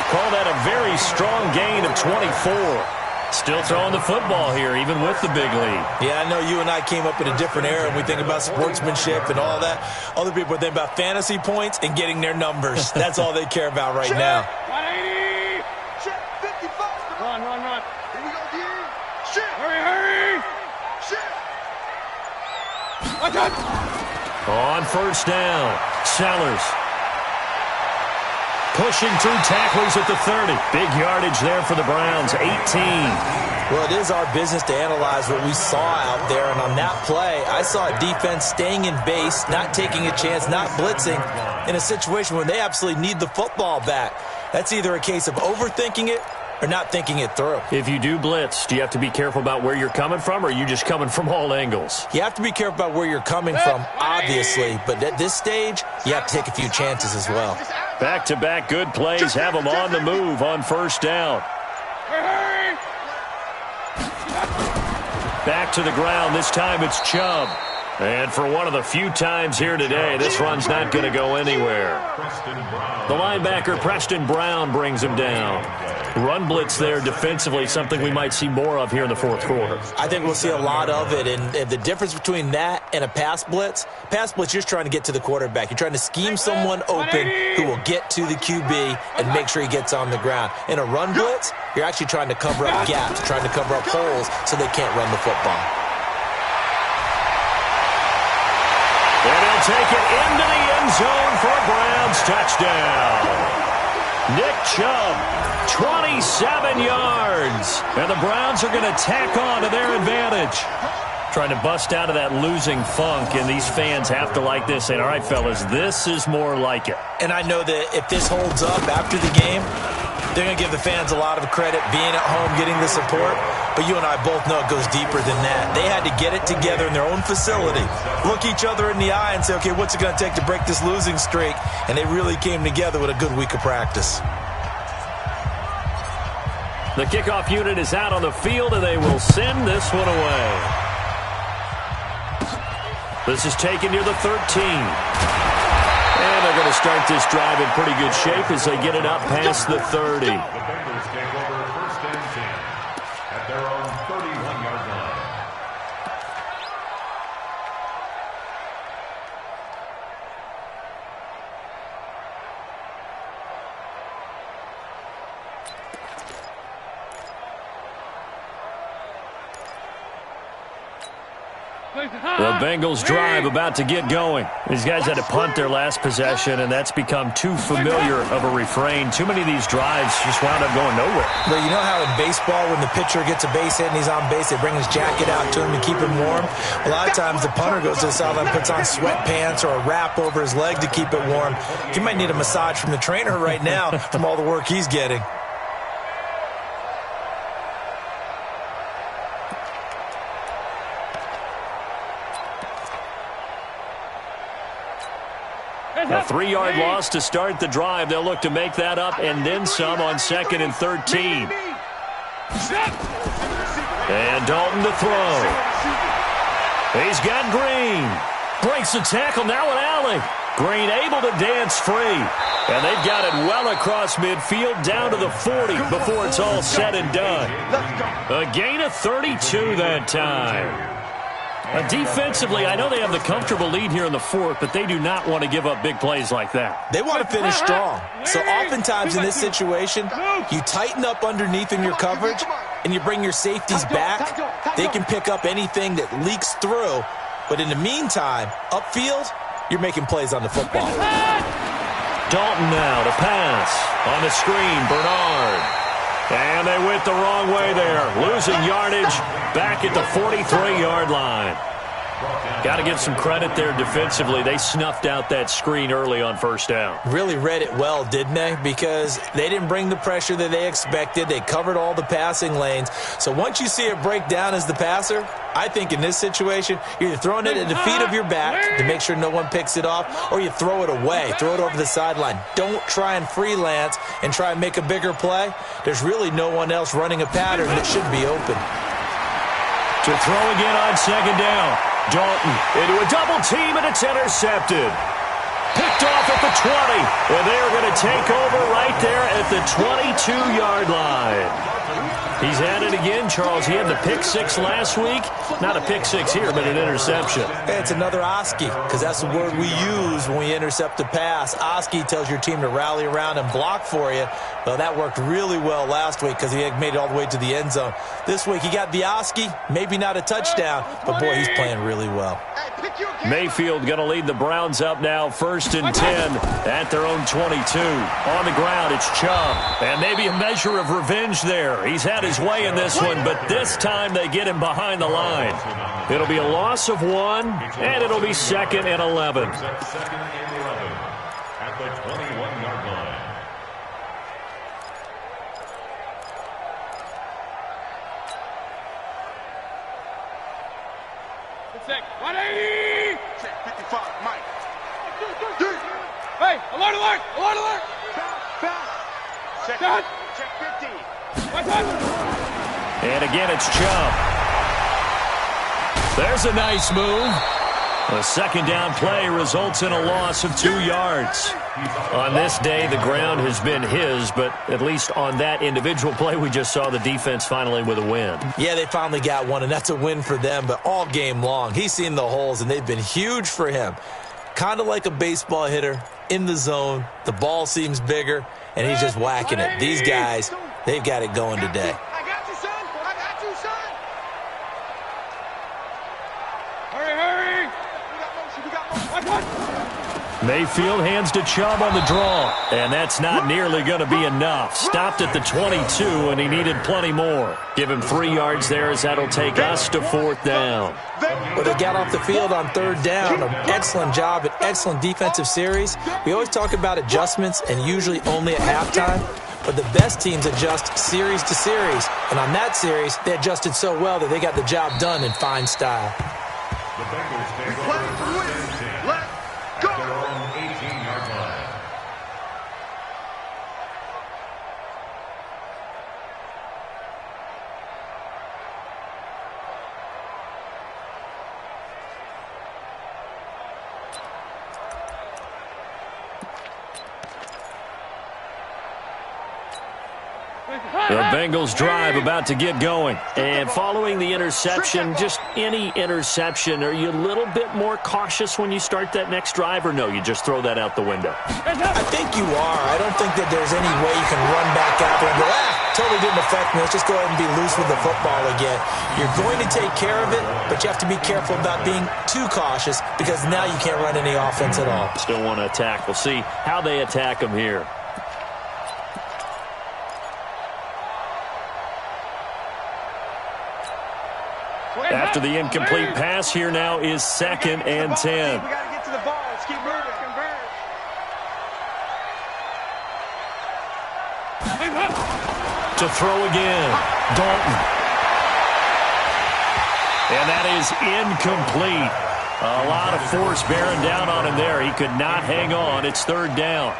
Call that a very strong gain of 24. Still throwing the football here, even with the big lead. Yeah, I know you and I came up in a different era, and we think about sportsmanship and all that. Other people think about fantasy points and getting their numbers. That's all they care about right now. 180. Check 55. Run. Here we go, D. Shit. Hurry. Shit. Watch out. On first down, Sellers. Pushing through tacklers at the 30. Big yardage there for the Browns, 18. Well, it is our business to analyze what we saw out there, and on that play, I saw a defense staying in base, not taking a chance, not blitzing, in a situation where they absolutely need the football back. That's either a case of overthinking it or not thinking it through. If you do blitz, do you have to be careful about where you're coming from, or are you just coming from all angles? You have to be careful about where you're coming from, obviously, but at this stage, you have to take a few chances as well. Back-to-back good plays have them on the move on first down. Back to the ground. This time it's Chubb. And for one of the few times here today, this run's not going to go anywhere. The linebacker, Preston Brown, brings him down. Run blitz there defensively, something we might see more of here in the 4th quarter. I think we'll see a lot of it, and the difference between that and a pass blitz, you're just trying to get to the quarterback. You're trying to scheme someone open who will get to the QB and make sure he gets on the ground. In a run blitz, you're actually trying to cover up gaps, trying to cover up holes so they can't run the football. And he'll take it into the end zone for a Browns touchdown. Nick Chubb, 27 yards. And the Browns are going to tack on to their advantage. Trying to bust out of that losing funk, and these fans have to like this. Saying, all right, fellas, this is more like it. And I know that if this holds up after the game, they're going to give the fans a lot of credit being at home, getting the support. But you and I both know it goes deeper than that. They had to get it together in their own facility, look each other in the eye and say, okay, what's it going to take to break this losing streak? And they really came together with a good week of practice. The kickoff unit is out on the field, and they will send this one away. This is taken near the 13. And they're going to start this drive in pretty good shape as they get it up past the 30. The Bengals take over first and 10 at their own 31-yard line. The Bengals drive about to get going. These guys had to punt their last possession, and that's become too familiar of a refrain. Too many of these drives just wound up going nowhere. But you know how in baseball, when the pitcher gets a base hit and he's on base, they bring his jacket out to him to keep him warm? A lot of times the punter goes to the sideline, puts on sweatpants or a wrap over his leg to keep it warm. He might need a massage from the trainer right now from all the work he's getting. A 3-yard loss to start the drive. They'll look to make that up and then some on 2nd and 13. And Dalton to throw. He's got Green. Breaks the tackle, now an alley. Green able to dance free. And they've got it well across midfield down to the 40 before it's all said and done. A gain of 32 that time. Defensively, I know they have the comfortable lead here in the 4th, but they do not want to give up big plays like that. They want to finish strong. So oftentimes in this situation, you tighten up underneath in your coverage, and you bring your safeties back. They can pick up anything that leaks through. But in the meantime, upfield, you're making plays on the football. Dalton now to pass. On the screen, Bernard. And they went the wrong way there. Losing yardage back at the 43-yard line. Got to give some credit there defensively. They snuffed out that screen early on first down. Really read it well, didn't they? Because they didn't bring the pressure that they expected. They covered all the passing lanes. So once you see it break down as the passer, I think in this situation, you're either throwing it at the feet of your back to make sure no one picks it off, or you throw it away, throw it over the sideline. Don't try and freelance and try and make a bigger play. There's really no one else running a pattern that should be open. To throw again on 2nd down. Dalton into a double team, and it's intercepted. Picked off at the 20, and they are going to take over right there at the 22-yard line. He's at it again, Charles. He had the pick 6 last week. Not a pick 6 here, but an interception. Hey, it's another Oski, because that's the word we use when we intercept a pass. Oski tells your team to rally around and block for you. Well, that worked really well last week because he had made it all the way to the end zone. This week he got the Oski, maybe not a touchdown, but boy, he's playing really well. Mayfield going to lead the Browns up now, 1st and 10 at their own 22. On the ground, it's Chubb. And maybe a measure of revenge there. He's had his way in this one, but this time they get him behind the line. It'll be a loss of 1, and it'll be 2nd and 11. 2nd and 11 at the 21-yard line. Check 180. Check 55, Mike. Hey, alert, alert, alert, alert. Back. Check 50. Watch out. And again, it's Chubb. There's a nice move. A 2nd down play results in a loss of 2 yards. On this day, the ground has been his, but at least on that individual play, we just saw the defense finally with a win. Yeah, they finally got one, and that's a win for them, but all game long, he's seen the holes, and they've been huge for him. Kind of like a baseball hitter in the zone. The ball seems bigger, and he's just whacking it. These guys, they've got it going today. I got you, son. I got you, son. Hurry, hurry. We got motion. Watch. Mayfield hands to Chubb on the draw, and that's not nearly going to be enough. Stopped at the 22, and he needed plenty more. Give him 3 yards there as that'll take us to 4th down. But they got off the field on 3rd down. An excellent job, an excellent defensive series. We always talk about adjustments, and usually only at halftime. But the best teams adjust series to series. And on that series, they adjusted so well that they got the job done in fine style. The Bengals take over 1st and 10 at their own 18-yard line. The Bengals drive about to get going. And following the interception, just any interception, are you a little bit more cautious when you start that next drive, or no, you just throw that out the window? I think you are. I don't think that there's any way you can run back out there and go, totally didn't affect me. Let's just go ahead and be loose with the football again. You're going to take care of it, but you have to be careful about being too cautious because now you can't run any offense at all. Still want to attack. We'll see how they attack them here. After the incomplete pass, here now is 2nd and 10. We got to get to the ball. Let's keep moving. To throw again, Dalton. And that is incomplete. A lot of force bearing down on him there. He could not hang on. It's 3rd down.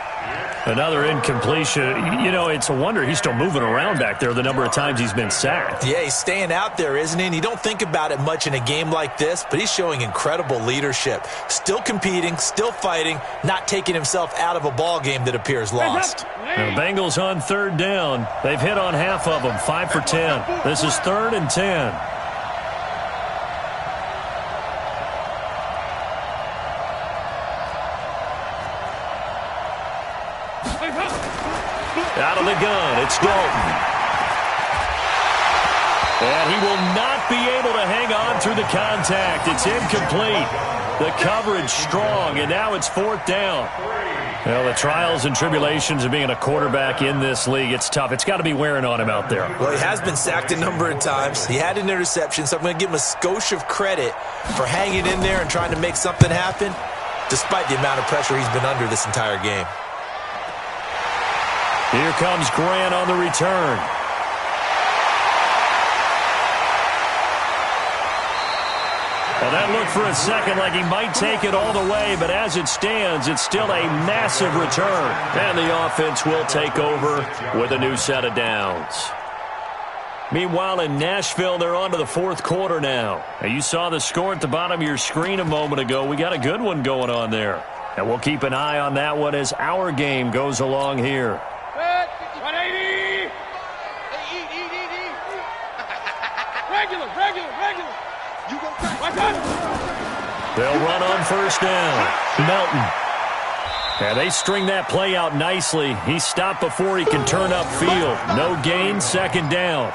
Another incompletion. You know, it's a wonder he's still moving around back there the number of times he's been sacked. Yeah, he's staying out there, isn't he? And you don't think about it much in a game like this, but he's showing incredible leadership. Still competing, still fighting, not taking himself out of a ball game that appears lost. And the Bengals on 3rd down. They've hit on half of them, 5 for 10. This is 3rd and 10. Out of the gun, it's Dalton. And he will not be able to hang on through the contact. It's incomplete. The coverage strong, and now it's 4th down. Well, the trials and tribulations of being a quarterback in this league, it's tough. It's got to be wearing on him out there. Well, he has been sacked a number of times. He had an interception, so I'm going to give him a skosh of credit for hanging in there and trying to make something happen, despite the amount of pressure he's been under this entire game. Here comes Grant on the return. Well, that looked for a second like he might take it all the way, but as it stands, it's still a massive return. And the offense will take over with a new set of downs. Meanwhile, in Nashville, they're on to the 4th quarter now. You saw the score at the bottom of your screen a moment ago. We got a good one going on there. And we'll keep an eye on that one as our game goes along here. 180! Regular. You go They'll run on 1st down. Melton. Yeah, they string that play out nicely. He's stopped before he can turn upfield. No gain, 2nd down.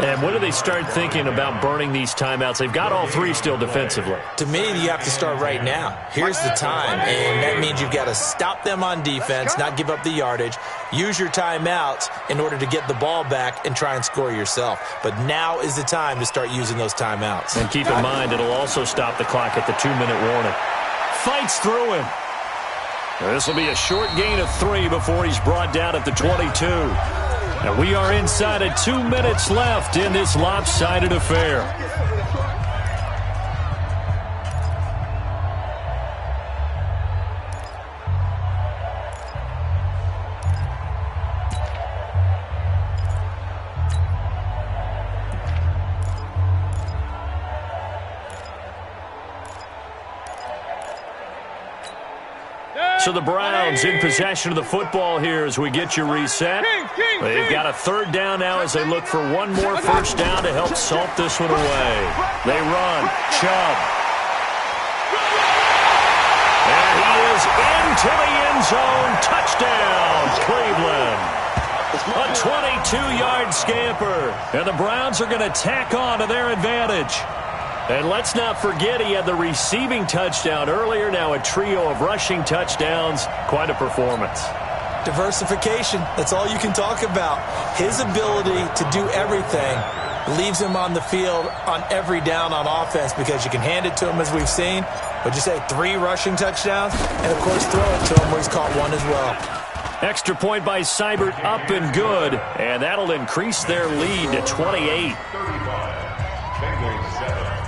And when do they start thinking about burning these timeouts? They've got all 3 still defensively. To me, you have to start right now. Here's the time, and that means you've got to stop them on defense, not give up the yardage, use your timeouts in order to get the ball back and try and score yourself. But now is the time to start using those timeouts. And keep in mind, it'll also stop the clock at the 2-minute warning. Fights through him. This will be a short gain of 3 before he's brought down at the 22. And we are inside of 2 minutes left in this lopsided affair. So the Browns in possession of the football here as we get you reset. They've got a 3rd down now as they look for one more 1st down to help salt this one away. They run. Chubb. And he is into the end zone. Touchdown, Cleveland. A 22-yard scamper. And the Browns are going to tack on to their advantage. And let's not forget he had the receiving touchdown earlier. Now a trio of rushing touchdowns. Quite a performance. Diversification. That's all you can talk about. His ability to do everything leaves him on the field on every down on offense because you can hand it to him as we've seen. What'd you say, 3 rushing touchdowns? And, of course, throw it to him where he's caught 1 as well. Extra point by Seibert up and good. And that'll increase their lead to 28. 35. Bengals 7.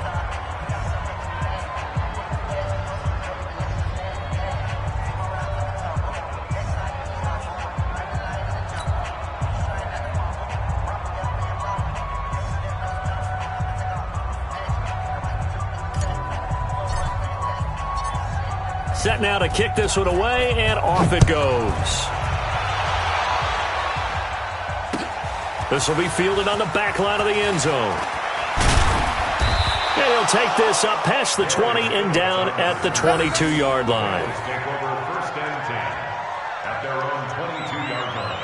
Set now to kick this one away, and off it goes. This will be fielded on the back line of the end zone. And he'll take this up past the 20 and down at the 22-yard line. Take over first and 10 at their own 22-yard line.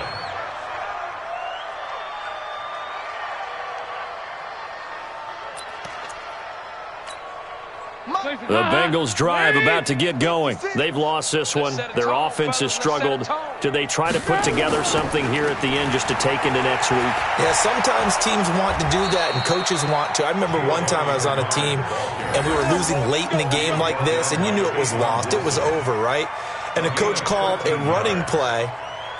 The Bengals drive about to get going. They've lost this one. Their offense has struggled. Do they try to put together something here at the end just to take into next week? Yeah, sometimes teams want to do that and coaches want to. I remember one time I was on a team and we were losing late in the game like this, and you knew it was lost. It was over, right? And the coach called a running play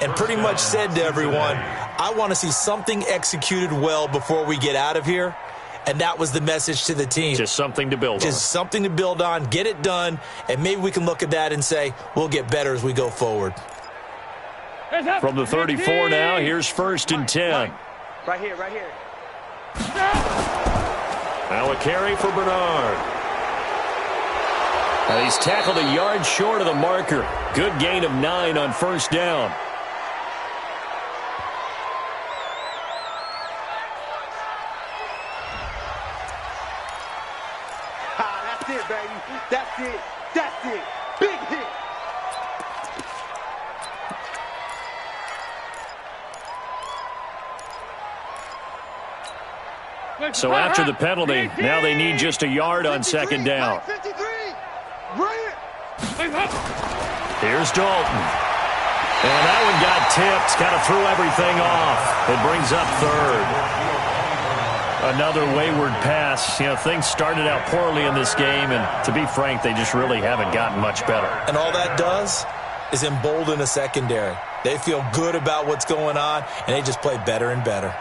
and pretty much said to everyone, I want to see something executed well before we get out of here. And that was the message to the team. Just something to build on. Just something to build on, get it done, and maybe we can look at that and say, we'll get better as we go forward. From the 34 now, here's first and 10. Right here, right here. Now a carry for Bernard. And he's tackled a yard short of the marker. Good gain of 9 on first down. That's it, baby. That's it. That's it. Big hit. So after the penalty, now they need just a yard on second down. 53. Brilliant. Here's Dalton. And that one got tipped. Kind of threw everything off. It brings up third. Another wayward pass. You know, things started out poorly in this game, and to be frank, they just really haven't gotten much better. And all that does is embolden the secondary. They feel good about what's going on, and they just play better and better.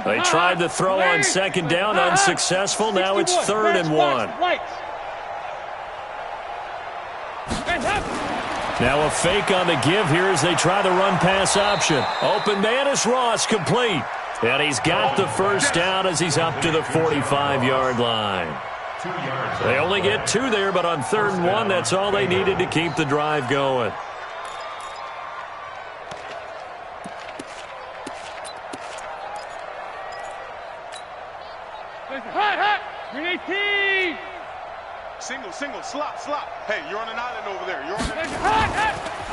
They tried to throw on second down, unsuccessful. Now it's 3rd and 1. Now a fake on the give here as they try the run-pass option. Open man is Ross, complete. And he's got the first down as he's up to the 45-yard line. They only get 2 there, but on 3rd and 1, that's all they needed to keep the drive going. Single, slop. Hey, you're on an island over there. You're on an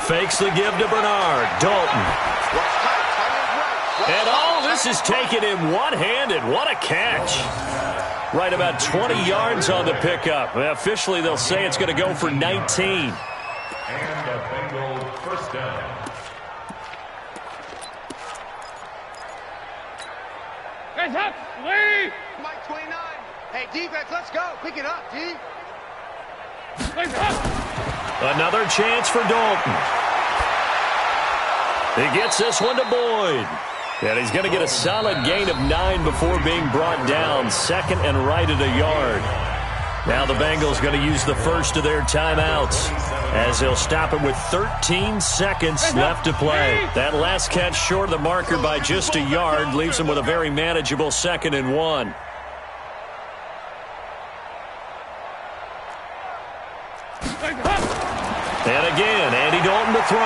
Fakes the give to Bernard. Dalton. And all this is taken in one-handed. What a catch. Right about 20 yards on the pickup. Officially, they'll say it's going to go for 19. And the Bengals first down. Mike 29. Hey, defense, let's go. Pick it up, D. Another chance for Dalton. He gets this one to Boyd. And he's going to get a solid gain of 9 before being brought down. 2nd and right at a yard. Now the Bengals going to use the first of their timeouts as they'll stop it with 13 seconds left to play. That last catch short of the marker by just a yard leaves them with a very manageable 2nd and 1. And again, Andy Dalton to throw.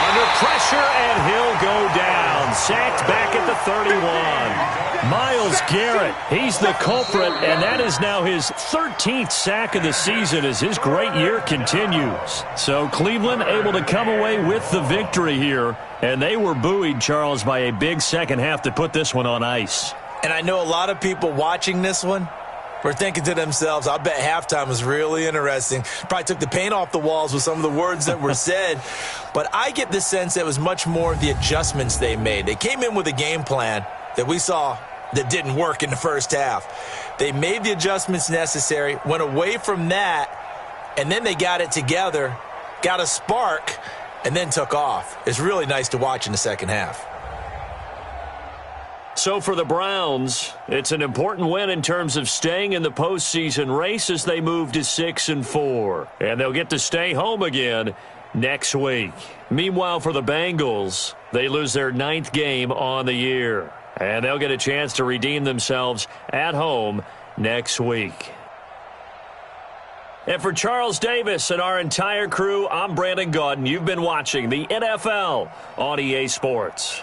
Under pressure, and he'll go down. Sacked back at the 31. Myles Garrett, he's the culprit, and that is now his 13th sack of the season as his great year continues. So Cleveland able to come away with the victory here, and they were buoyed, Charles, by a big second half to put this one on ice. And I know a lot of people watching this one were thinking to themselves, I bet halftime was really interesting. Probably took the paint off the walls with some of the words that were said. But I get the sense that it was much more of the adjustments they made. They came in with a game plan that we saw that didn't work in the first half. They made the adjustments necessary, went away from that, and then they got it together, got a spark, and then took off. It's really nice to watch in the second half. So for the Browns, it's an important win in terms of staying in the postseason race as they move to 6-4. And they'll get to stay home again next week. Meanwhile, for the Bengals, they lose their 9th game on the year, and they'll get a chance to redeem themselves at home next week. And for Charles Davis and our entire crew, I'm Brandon Gaudin. You've been watching the NFL on EA Sports.